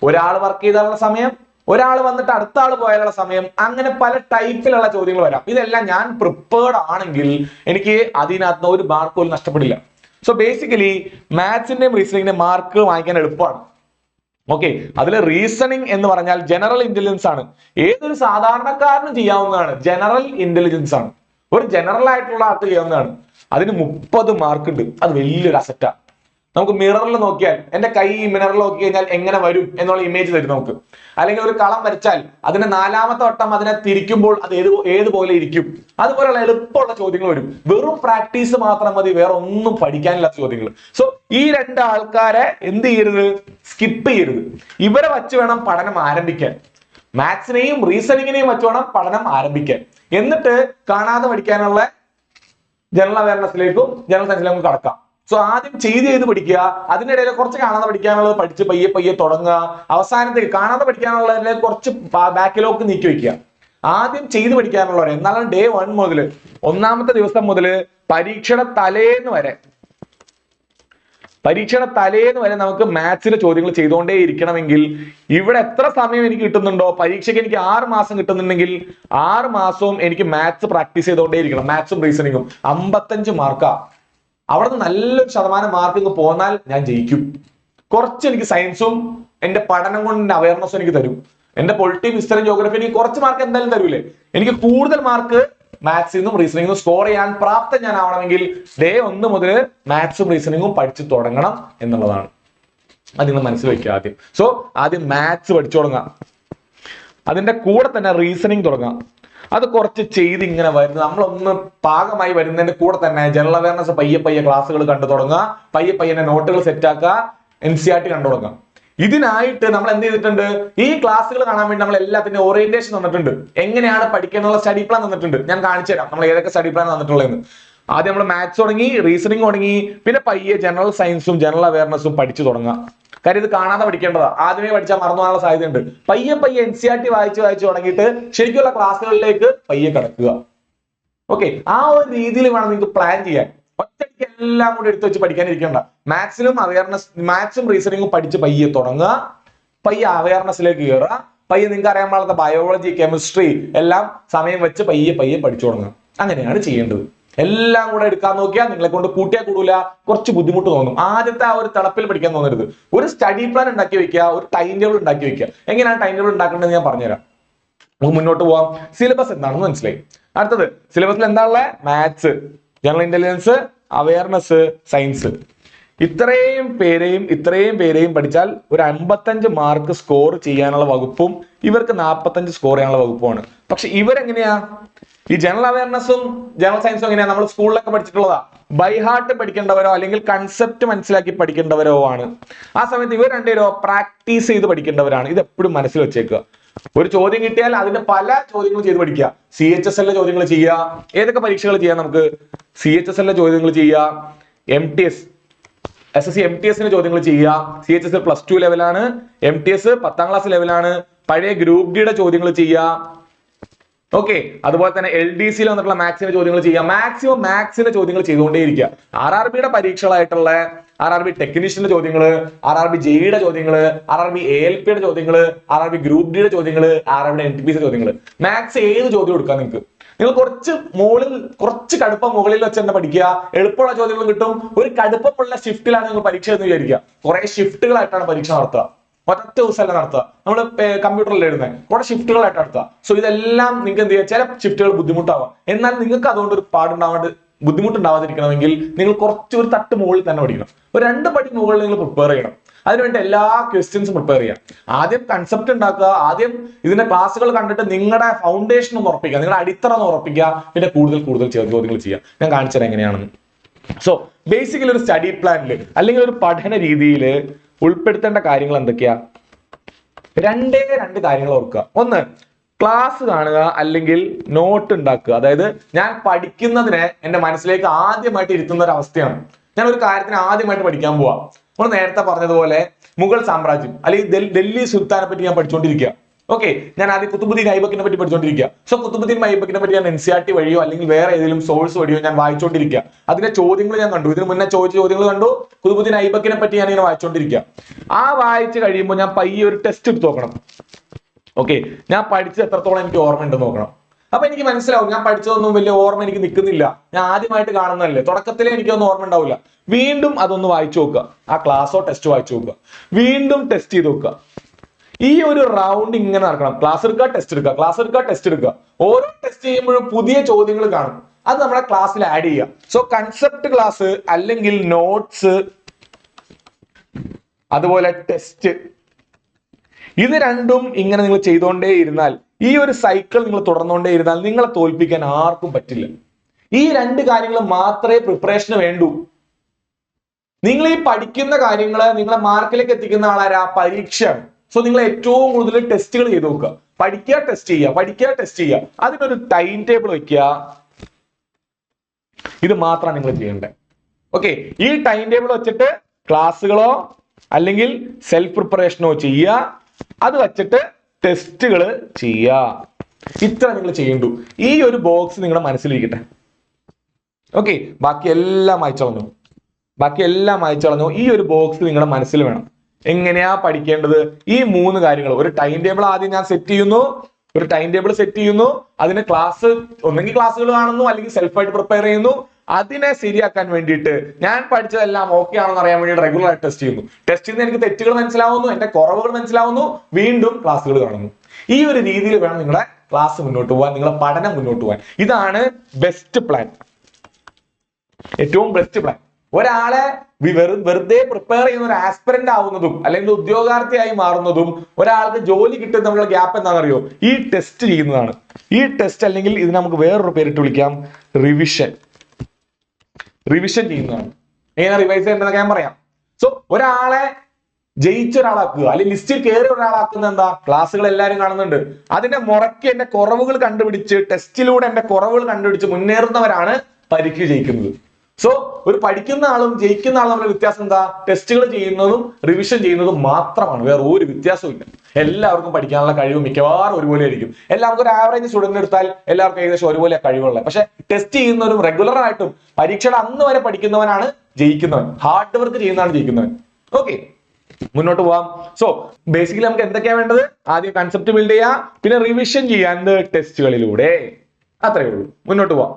ഒരാൾ വർക്ക് ചെയ്താലുള്ള സമയം, ഒരാൾ വന്നിട്ട് അടുത്ത ആൾ പോയാലുള്ള സമയം, അങ്ങനെ പല ടൈപ്പിലുള്ള ചോദ്യങ്ങൾ വരാം. ഇതെല്ലാം ഞാൻ പ്രിപ്പേർഡ് ആണെങ്കിൽ എനിക്ക് അതിനകത്ത് ഒരു മാർക്ക് പോലും നഷ്ടപ്പെടില്ല. സോ ബേസിക്കലി മാത്സിന്റെയും റീസണിങ്ങിന്റെയും മാർക്ക് വാങ്ങിക്കാൻ എളുപ്പമാണ്. ഓക്കെ, അതിൽ റീസണിങ് എന്ന് പറഞ്ഞാൽ ജനറൽ ഇന്റലിജൻസ് ആണ്. ഏതൊരു സാധാരണക്കാരനും ചെയ്യാവുന്നതാണ്. ജനറൽ ഇന്റലിജൻസ് ആണ്, ഒരു ജനറൽ ആയിട്ടുള്ള ആൾക്ക് ചെയ്യാവുന്നതാണ്. അതിന് 30 മാർക്ക് ഉണ്ട്. അത് വലിയൊരു അസറ്റാ. നമുക്ക് മിററിൽ നോക്കിയാൽ, എന്റെ കൈ മിററിൽ നോക്കി കഴിഞ്ഞാൽ എങ്ങനെ വരും എന്നുള്ള ഇമേജ് തരും നമുക്ക്. അല്ലെങ്കിൽ ഒരു കളം വരച്ചാൽ അതിന്റെ 4ാമത്തെ വട്ടം അതിനെ തിരിക്കുമ്പോൾ അത് ഏതുപോലെ ഇരിക്കും. അതുപോലെയുള്ള എളുപ്പമുള്ള ചോദ്യങ്ങൾ വരും. വെറും പ്രാക്ടീസ് മാത്രം മതി, വേറെ ഒന്നും പഠിക്കാനില്ലാത്ത ചോദ്യങ്ങൾ. സോ ഈ 2 ആൾക്കാരെ എന്ത് ചെയ്യരുത്? സ്കിപ്പ് ചെയ്യരുത്. ഇവരെ വച്ച് വേണം പഠനം ആരംഭിക്കാൻ. മാത്സിനെയും റീസണിങ്ങിനെയും വച്ച് വേണം പഠനം ആരംഭിക്കാൻ. എന്നിട്ട് കാണാതെ പഠിക്കാനുള്ള ജനറൽ അവയർനെസ്സിലേക്കും ജനറൽ സയൻസിലേക്കും കടക്കാം. സോ ആദ്യം ചെയ്ത് പഠിക്കുക. അതിനിടയിൽ കുറച്ച് കാണാതെ പഠിക്കാനുള്ളത് പഠിച്ച് പയ്യെ തുടങ്ങുക. അവസാനത്തേക്ക് കാണാതെ പഠിക്കാനുള്ളതിനെ കുറച്ച് ബാക്കിലോക്ക് നീക്കി വെക്കുക. ആദ്യം ചെയ്ത് പഠിക്കാനുള്ളവരെ, എന്നാലും ഡേ 1 മുതൽ, 1ാമത്തെ ദിവസം മുതൽ പരീക്ഷയുടെ തലേന്ന് വരെ നമുക്ക് മാത്സിന്റെ ചോദ്യങ്ങൾ ചെയ്തുകൊണ്ടേ ഇരിക്കണമെങ്കിൽ ഇവിടെ എത്ര സമയം എനിക്ക് കിട്ടുന്നുണ്ടോ, പരീക്ഷയ്ക്ക് എനിക്ക് 6 മാസം കിട്ടുന്നുണ്ടെങ്കിൽ 6 മാസവും എനിക്ക് മാത്സ് പ്രാക്ടീസ് ചെയ്തുകൊണ്ടേ ഇരിക്കണം. മാത്സും റീസണിങ്ങും 55 മാർക്കാ. അവിടെ നിന്ന് നല്ലൊരു ശതമാനം മാർക്ക് പോന്നാൽ ഞാൻ ജയിക്കും. കുറച്ച് എനിക്ക് സയൻസും എന്റെ പഠനം കൊണ്ട് എന്റെ അവയർനെസ്സും എനിക്ക് തരും. എന്റെ പൊളിറ്റി, ഹിസ്റ്ററി, ജോഗ്രഫി എനിക്ക് കുറച്ച് മാർക്ക് എന്തായാലും തരൂലേ. എനിക്ക് കൂടുതൽ മാർക്ക് മാത്സിൽ നിന്നും റീസണിംഗും സ്കോർ ചെയ്യാൻ പ്രാപ്തം ഞാൻ ആവണമെങ്കിൽ ഡേ 1 മുതൽ മാത്സും റീസണിംഗും പഠിച്ചു തുടങ്ങണം എന്നുള്ളതാണ്. അത് നിങ്ങൾ മനസ്സിൽ വെക്കുക ആദ്യം. സോ ആദ്യം മാത്സ് പഠിച്ചു തുടങ്ങാം, അതിന്റെ കൂടെ തന്നെ റീസണിങ് തുടങ്ങാം. അത് കുറച്ച് ചെയ്ത് ഇങ്ങനെ വരുന്നത് നമ്മളൊന്ന് പാകമായി വരുന്നതിന്റെ കൂടെ തന്നെ ജനറൽ അവയർനെസ് പയ്യെ പയ്യെ ക്ലാസ്സുകൾ കണ്ടു തുടങ്ങുക, പയ്യെ പയ്യെ നോട്ടുകൾ സെറ്റാക്കുക, NCERT കണ്ടു തുടങ്ങാം. ഇതിനായിട്ട് നമ്മൾ എന്ത് ചെയ്തിട്ടുണ്ട്, ഈ ക്ലാസ്സുകൾ കാണാൻ വേണ്ടി നമ്മൾ എല്ലാത്തിന്റെ ഓറിയന്റേഷൻ തന്നിട്ടുണ്ട്, എങ്ങനെയാണ് പഠിക്കാനുള്ള സ്റ്റഡി പ്ലാൻ തന്നിട്ടുണ്ട്. ഞാൻ കാണിച്ചു തരാം നമ്മൾ ഏതൊക്കെ സ്റ്റഡി പ്ലാൻ തന്നിട്ടുള്ളതെന്ന്. ആദ്യം നമ്മൾ മാത്സ് തുടങ്ങി, റീസണിങ് തുടങ്ങി, പിന്നെ പയ്യെ ജനറൽ സയൻസും ജനറൽ അവയർനെസ്സും പഠിച്ചു തുടങ്ങാം. കാര്യം ഇത് കാണാതെ പഠിക്കേണ്ടതാ, ആദ്യമേ പഠിച്ചാൽ മറന്നു പോകാനുള്ള സാധ്യതയുണ്ട്. പയ്യെ പയ്യെ NCERT വായിച്ച് തുടങ്ങിയിട്ട് ശരിക്കുള്ള ക്ലാസ്സുകളിലേക്ക് പയ്യെ കിടക്കുക. ഓക്കെ, ആ ഒരു രീതിയിൽ വേണം നിങ്ങൾക്ക് പ്ലാൻ ചെയ്യാൻ. ഒറ്റയ്ക്ക് എല്ലാം കൂടി എടുത്തു വെച്ച് പഠിക്കാനിരിക്കേണ്ട. മാത്സും റീസണിങ്ങും പഠിച്ച് പയ്യെ തുടങ്ങുക, പയ്യെ അവയർനെസ്സിലേക്ക് കയറുക, പയ്യെ നിങ്ങൾക്ക് അറിയാൻ പാടുന്ന ബയോളജി, കെമിസ്ട്രി എല്ലാം സമയം വെച്ച് പയ്യെ പയ്യെ പഠിച്ചു തുടങ്ങുക. അങ്ങനെയാണ് ചെയ്യേണ്ടത്. എല്ലാം കൂടെ എടുക്കാൻ നോക്കിയാൽ നിങ്ങളെ കൊണ്ട് കൂട്ടിയാൽ കൂടൂല, കുറച്ച് ബുദ്ധിമുട്ട് തോന്നും. ആദ്യത്തെ ആ ഒരു തളപ്പിൽ പഠിക്കാൻ തോന്നരുത്. ഒരു സ്റ്റഡി പ്ലാൻ ഉണ്ടാക്കി വെക്കുക, ഒരു ടൈം ടേബിൾ ഉണ്ടാക്കി വെക്കുക. എങ്ങനെയാണ് ടൈം ടേബിൾ ഉണ്ടാക്കേണ്ടത് ഞാൻ പറഞ്ഞുതരാം. നമുക്ക് മുന്നോട്ട് പോവാം. സിലബസ് എന്താണെന്ന് മനസ്സിലായി. അടുത്തത് സിലബസിൽ എന്താണുള്ളത്? Maths, general intelligence, awareness, science. ഇത്രയും പേരെയും പഠിച്ചാൽ ഒരു 55 മാർക്ക് സ്കോർ ചെയ്യാനുള്ള വകുപ്പും ഇവർക്ക് 45 സ്കോർ ചെയ്യാനുള്ള വകുപ്പുമാണ്. പക്ഷെ ഇവരെങ്ങനെയാ? ഈ ജനറൽ അവയർനെസ്സും ജനറൽ സയൻസും എങ്ങനെയാ? നമ്മൾ സ്കൂളിലൊക്കെ പഠിച്ചിട്ടുള്ളതാ. ബൈ ഹാർട്ട് പഠിക്കേണ്ടവരോ അല്ലെങ്കിൽ കൺസെപ്റ്റ് മനസ്സിലാക്കി പഠിക്കേണ്ടവരോ ആണ്. ആ സമയത്ത് ഇവർ രണ്ടുപേരോ പ്രാക്ടീസ് ചെയ്ത് പഠിക്കേണ്ടവരാണ്. ഇത് എപ്പോഴും മനസ്സിൽ വെച്ചേക്കുക. ഒരു ചോദ്യം കിട്ടിയാൽ അതിന്റെ പല ചോദ്യങ്ങളും ചെയ്ത് പഠിക്കുക. CHSL ചോദ്യങ്ങൾ ചെയ്യുക. ഏതൊക്കെ പരീക്ഷകൾ ചെയ്യാം നമുക്ക്? CHSL ചോദ്യങ്ങൾ ചെയ്യുക, MTS SSC MTS ചോദ്യങ്ങൾ ചെയ്യുക. CHSL +2 ലെവലാണ്, MTS 10ാം ക്ലാസ് ലെവലാണ്. പഴയ ഗ്രൂപ്പ് ഡിയുടെ ചോദ്യങ്ങൾ ചെയ്യുക. ഓക്കെ, അതുപോലെ തന്നെ LDCയിൽ വന്നിട്ടുള്ള മാത്സിന്റെ ചോദ്യങ്ങൾ ചെയ്യുക. മാക്സിമം മാത്സിന്റെ ചോദ്യങ്ങൾ ചെയ്തുകൊണ്ടേയിരിക്കുക. RRBയുടെ പരീക്ഷകളായിട്ടുള്ള RRB ടെക്നീഷ്യന്റെ ചോദ്യങ്ങൾ, RRB JEയുടെ ചോദ്യങ്ങൾ, RRB ALPയുടെ ചോദ്യങ്ങൾ, RRB ഗ്രൂപ്പ് ഡിയുടെ ചോദ്യങ്ങൾ, RRBയുടെ NTPC ചോദ്യങ്ങൾ. മാത്സ് ഏത് ചോദ്യം എടുക്കാം നിങ്ങൾക്ക്. നിങ്ങൾ കുറച്ച് കടുപ്പം മുകളിൽ വെച്ച് തന്നെ പഠിക്കുക. എളുപ്പമുള്ള ചോദ്യങ്ങൾ കിട്ടും. ഒരു കടുപ്പമുള്ള ഷിഫ്റ്റിലാണ് നിങ്ങൾ പരീക്ഷ എന്ന് വിചാരിക്കുക. കുറെ ഷിഫ്റ്റുകളായിട്ടാണ് പരീക്ഷ നടത്തുക. ഒറ്റ ദിവസമല്ല നടത്തുക. നമ്മൾ കമ്പ്യൂട്ടറിൽ എഴുതുന്നത് കുറെ ഷിഫ്റ്റുകളായിട്ട് നടത്തുക. സോ ഇതെല്ലാം നിങ്ങൾക്ക് എന്ത് ചെയ്യുക? ചില ഷിഫ്റ്റുകൾ ബുദ്ധിമുട്ടാവാം. എന്നാൽ നിങ്ങൾക്ക് അതുകൊണ്ട് ഒരു ബുദ്ധിമുട്ടുണ്ടാവാതിരിക്കണമെങ്കിൽ നിങ്ങൾ ഒരു തട്ട് മുകളിൽ തന്നെ പഠിക്കണം. ഒരു 2 പടി മുകളിൽ നിങ്ങൾ പ്രിപ്പയർ ചെയ്യണം. അതിനുവേണ്ടി എല്ലാ ക്വസ്റ്റ്യൻസും പ്രിപ്പയർ ചെയ്യാം. ആദ്യം കൺസെപ്റ്റ് ഉണ്ടാക്കുക. ആദ്യം ഇതിന്റെ ക്ലാസ്സുകൾ കണ്ടിട്ട് നിങ്ങളുടെ ഫൗണ്ടേഷൻ ഒന്ന് ഉറപ്പിക്കുക, നിങ്ങളുടെ അടിത്തറ ഒന്ന് ഉറപ്പിക്കുക. പിന്നെ കൂടുതൽ ചോദ്യങ്ങൾ ചെയ്യാം. ഞാൻ കാണിച്ചുതരാം എങ്ങനെയാണെന്ന്. സോ ബേസിക്കലി ഒരു സ്റ്റഡി പ്ലാനിൽ അല്ലെങ്കിൽ ഒരു പഠന രീതിയിൽ ഉൾപ്പെടുത്തേണ്ട കാര്യങ്ങൾ എന്തൊക്കെയാ? രണ്ട് കാര്യങ്ങൾ ഓർക്കുക. ഒന്ന്, ക്ലാസ് കാണുക അല്ലെങ്കിൽ നോട്ട് ഉണ്ടാക്കുക. അതായത് ഞാൻ പഠിക്കുന്നതിനെ എന്റെ മനസ്സിലേക്ക് ആദ്യമായിട്ട് ഇരുത്തുന്ന ഒരു അവസ്ഥയാണ്. ഞാൻ ഒരു കാര്യത്തിന് ആദ്യമായിട്ട് പഠിക്കാൻ പോവാ. നമ്മൾ നേരത്തെ പറഞ്ഞതുപോലെ മുഗൾ സാമ്രാജ്യം അല്ലെങ്കിൽ ഡൽഹി സുൽത്താനെ പറ്റി ഞാൻ പഠിച്ചുകൊണ്ടിരിക്കുക. ഓക്കെ, ഞാൻ ആദ്യം കുത്തുബുദ്ദീൻ ഐബക്കിനെ പറ്റി പഠിച്ചുകൊണ്ടിരിക്കുക. സോ കുത്തുബുദ്ദീൻ ഐബക്കിനെ പറ്റി ഞാൻ NCERT വഴിയോ അല്ലെങ്കിൽ വേറെ ഏതെങ്കിലും സോഴ്സ് വഴിയോ ഞാൻ വായിച്ചുകൊണ്ടിരിക്കുക. അതിന്റെ ചോദ്യങ്ങൾ ഞാൻ കണ്ടു. ഇതിന് മുന്നേ ചോദിച്ച ചോദ്യങ്ങൾ കണ്ടു. കുത്തുബുദ്ദീൻ ഐബക്കിനെ പറ്റി ഞാൻ ഇങ്ങനെ വായിച്ചുകൊണ്ടിരിക്കുക. ആ വായിച്ച് കഴിയുമ്പോൾ ഞാൻ പയ്യെ ഒരു ടെസ്റ്റ് എടുത്ത് നോക്കണം. ഓക്കെ, ഞാൻ പഠിച്ചത് എത്രത്തോളം എനിക്ക് ഓർമ്മയുണ്ടെന്ന് നോക്കണം. അപ്പൊ എനിക്ക് മനസ്സിലാവും ഞാൻ പഠിച്ചതൊന്നും വലിയ ഓർമ്മ എനിക്ക് നിൽക്കുന്നില്ല, ഞാൻ ആദ്യമായിട്ട് കാണുന്നതല്ലേ, തുടക്കത്തിലേ എനിക്കൊന്നും ഓർമ്മ ഉണ്ടാവില്ല. വീണ്ടും അതൊന്ന് വായിച്ചു നോക്കുക. ആ ക്ലാസ്സോ ടെസ്റ്റോ വായിച്ചു നോക്കുക. വീണ്ടും ടെസ്റ്റ് ചെയ്ത് നോക്കുക. ഈ ഒരു റൗണ്ട് ഇങ്ങനെ നടക്കണം. ക്ലാസ് എടുക്കുക, ടെസ്റ്റ് എടുക്കുക, ക്ലാസ് എടുക്കുക, ടെസ്റ്റ് എടുക്കുക. ഓരോ ടെസ്റ്റ് ചെയ്യുമ്പോഴും പുതിയ ചോദ്യങ്ങൾ കാണും. അത് നമ്മുടെ ക്ലാസ്സിൽ ആഡ് ചെയ്യുക. സോ കൺസെപ്റ്റ് ക്ലാസ് അല്ലെങ്കിൽ നോട്ട്സ് അതുപോലെ ടെസ്റ്റ്, ഇത് രണ്ടും ഇങ്ങനെ നിങ്ങൾ ചെയ്തുകൊണ്ടേ ഇരുന്നാൽ, ഈ ഒരു സൈക്കിൾ നിങ്ങൾ തുടർന്നുകൊണ്ടേ ഇരുന്നാൽ നിങ്ങളെ തോൽപ്പിക്കാൻ ആർക്കും പറ്റില്ല. ഈ 2 കാര്യങ്ങൾ മാത്രമേ പ്രിപ്പറേഷന് വേണ്ടൂ. നിങ്ങൾ ഈ പഠിക്കുന്ന കാര്യങ്ങള് നിങ്ങളെ മാർക്കിലേക്ക് എത്തിക്കുന്ന ആളാരാ? പരീക്ഷയാണ്. സോ നിങ്ങൾ ഏറ്റവും കൂടുതൽ ടെസ്റ്റുകൾ ചെയ്ത് നോക്കുക. പഠിക്കുക, ടെസ്റ്റ് ചെയ്യുക, പഠിക്കുക, ടെസ്റ്റ് ചെയ്യുക. അതിനൊരു ടൈം ടേബിൾ വെക്കുക. ഇത് മാത്രമാണ് നിങ്ങൾ ചെയ്യേണ്ടത്. ഓക്കെ, ഈ ടൈം ടേബിൾ വെച്ചിട്ട് ക്ലാസ്സുകളോ അല്ലെങ്കിൽ സെൽഫ് പ്രിപ്പറേഷനോ ചെയ്യുക. അത് വെച്ചിട്ട് ടെസ്റ്റുകൾ ചെയ്യുക. ഇത്ര നിങ്ങൾ ചെയ്യണ്ടു. ഈ ഒരു ബോക്സ് നിങ്ങളുടെ മനസ്സിലിരിക്കട്ടെ. ഓക്കെ, ബാക്കി എല്ലാം അയച്ചു കളഞ്ഞു. ഈ ഒരു ബോക്സ് നിങ്ങളുടെ മനസ്സിൽ വേണം. എങ്ങനെയാ പഠിക്കേണ്ടത്? ഈ 3 കാര്യങ്ങൾ. ഒരു ടൈം ടേബിൾ ആദ്യം ഞാൻ സെറ്റ് ചെയ്യുന്നു. അതിന് ഒന്നെങ്കിൽ ക്ലാസ്സുകൾ കാണുന്നു അല്ലെങ്കിൽ സെൽഫായിട്ട് പ്രിപ്പയർ ചെയ്യുന്നു. അതിനെ ശരിയാക്കാൻ വേണ്ടിയിട്ട് ഞാൻ പഠിച്ചതെല്ലാം ഓക്കെ ആണെന്ന് അറിയാൻ വേണ്ടി റെഗുലർ ആയിട്ട് ടെസ്റ്റ് ചെയ്യുന്നു. ടെസ്റ്റ് ചെയ്യുന്ന എനിക്ക് തെറ്റുകൾ മനസ്സിലാവുന്നു, എന്റെ കുറവുകൾ മനസ്സിലാവുന്നു, വീണ്ടും ക്ലാസ്സുകൾ കാണുന്നു. ഈ ഒരു രീതിയിൽ വേണം നിങ്ങളുടെ ക്ലാസ് മുന്നോട്ട് പോകാൻ, നിങ്ങളെ പഠനം മുന്നോട്ട് പോകാൻ. ഇതാണ് ബെസ്റ്റ് പ്ലാൻ, ഏറ്റവും ബെസ്റ്റ് പ്ലാൻ. ഒരാളെ വെറുതെ പ്രിപ്പയർ ചെയ്യുന്ന ഒരു ആസ്പിറന്റ് ആവുന്നതും അല്ലെങ്കിൽ ഉദ്യോഗാർത്ഥിയായി മാറുന്നതും ഒരാൾക്ക് ജോലി കിട്ടുന്ന തമ്മിലുള്ള ഗ്യാപ്പ് എന്താണെന്നറിയോ? ഈ ടെസ്റ്റ് ചെയ്യുന്നതാണ്. ഈ ടെസ്റ്റ് അല്ലെങ്കിൽ ഇതിന് നമുക്ക് വേറൊരു പേരിട്ട് വിളിക്കാം, റിവിഷൻ. റിവിഷൻ ചെയ്യുന്നതാണ്. എങ്ങനെ റിവൈസ് ചെയ്യേണ്ടതൊക്കെ ഞാൻ പറയാം. സോ ഒരാളെ ജയിച്ച ഒരാളാക്കുക അല്ലെങ്കിൽ ലിസ്റ്റിൽ കയറിയ ഒരാളാക്കുന്ന എന്താ? ക്ലാസ്സുകൾ എല്ലാവരും കാണുന്നുണ്ട്. അതിന്റെ മുറയ്ക്ക് എന്റെ കുറവുകൾ കണ്ടുപിടിച്ച് ടെസ്റ്റിലൂടെ എന്റെ കുറവുകൾ കണ്ടുപിടിച്ച് മുന്നേറുന്നവരാണ് പരീക്ഷ ജയിക്കുന്നത്. സോ ഒരു പഠിക്കുന്ന ആളും ജയിക്കുന്ന ആളും തമ്മിലുള്ള വ്യത്യാസം എന്താ? ടെസ്റ്റുകൾ ചെയ്യുന്നതും റിവിഷൻ ചെയ്യുന്നതും മാത്രമാണ്, വേറെ ഒരു വ്യത്യാസവും ഇല്ല. എല്ലാവർക്കും പഠിക്കാനുള്ള കഴിവ് മിക്കവാറും ഒരുപോലെ ആയിരിക്കും. എല്ലാവർക്കും ഒരു ആവറേജ് സ്റ്റുഡന്റ് എടുത്താൽ എല്ലാവർക്കും ഏകദേശം ഒരുപോലെ കഴിവുള്ളത്. പക്ഷെ ടെസ്റ്റ് ചെയ്യുന്നവരും റെഗുലർ ആയിട്ടും പരീക്ഷയുടെ അന്ന് വരെ പഠിക്കുന്നവനാണ് ജയിക്കുന്നവൻ, ഹാർഡ് വർക്ക് ചെയ്യുന്നതാണ് ജയിക്കുന്നവൻ. ഓക്കെ, മുന്നോട്ട് പോവാം. സോ ബേസിക്കലി നമുക്ക് എന്തൊക്കെയാ വേണ്ടത്? ആദ്യം കൺസെപ്റ്റ് ബിൽഡ് ചെയ്യാം, പിന്നെ റിവിഷൻ ചെയ്യാൻ ടെസ്റ്റുകളിലൂടെ. അത്രയേ ഉള്ളൂ. മുന്നോട്ട് പോവാം.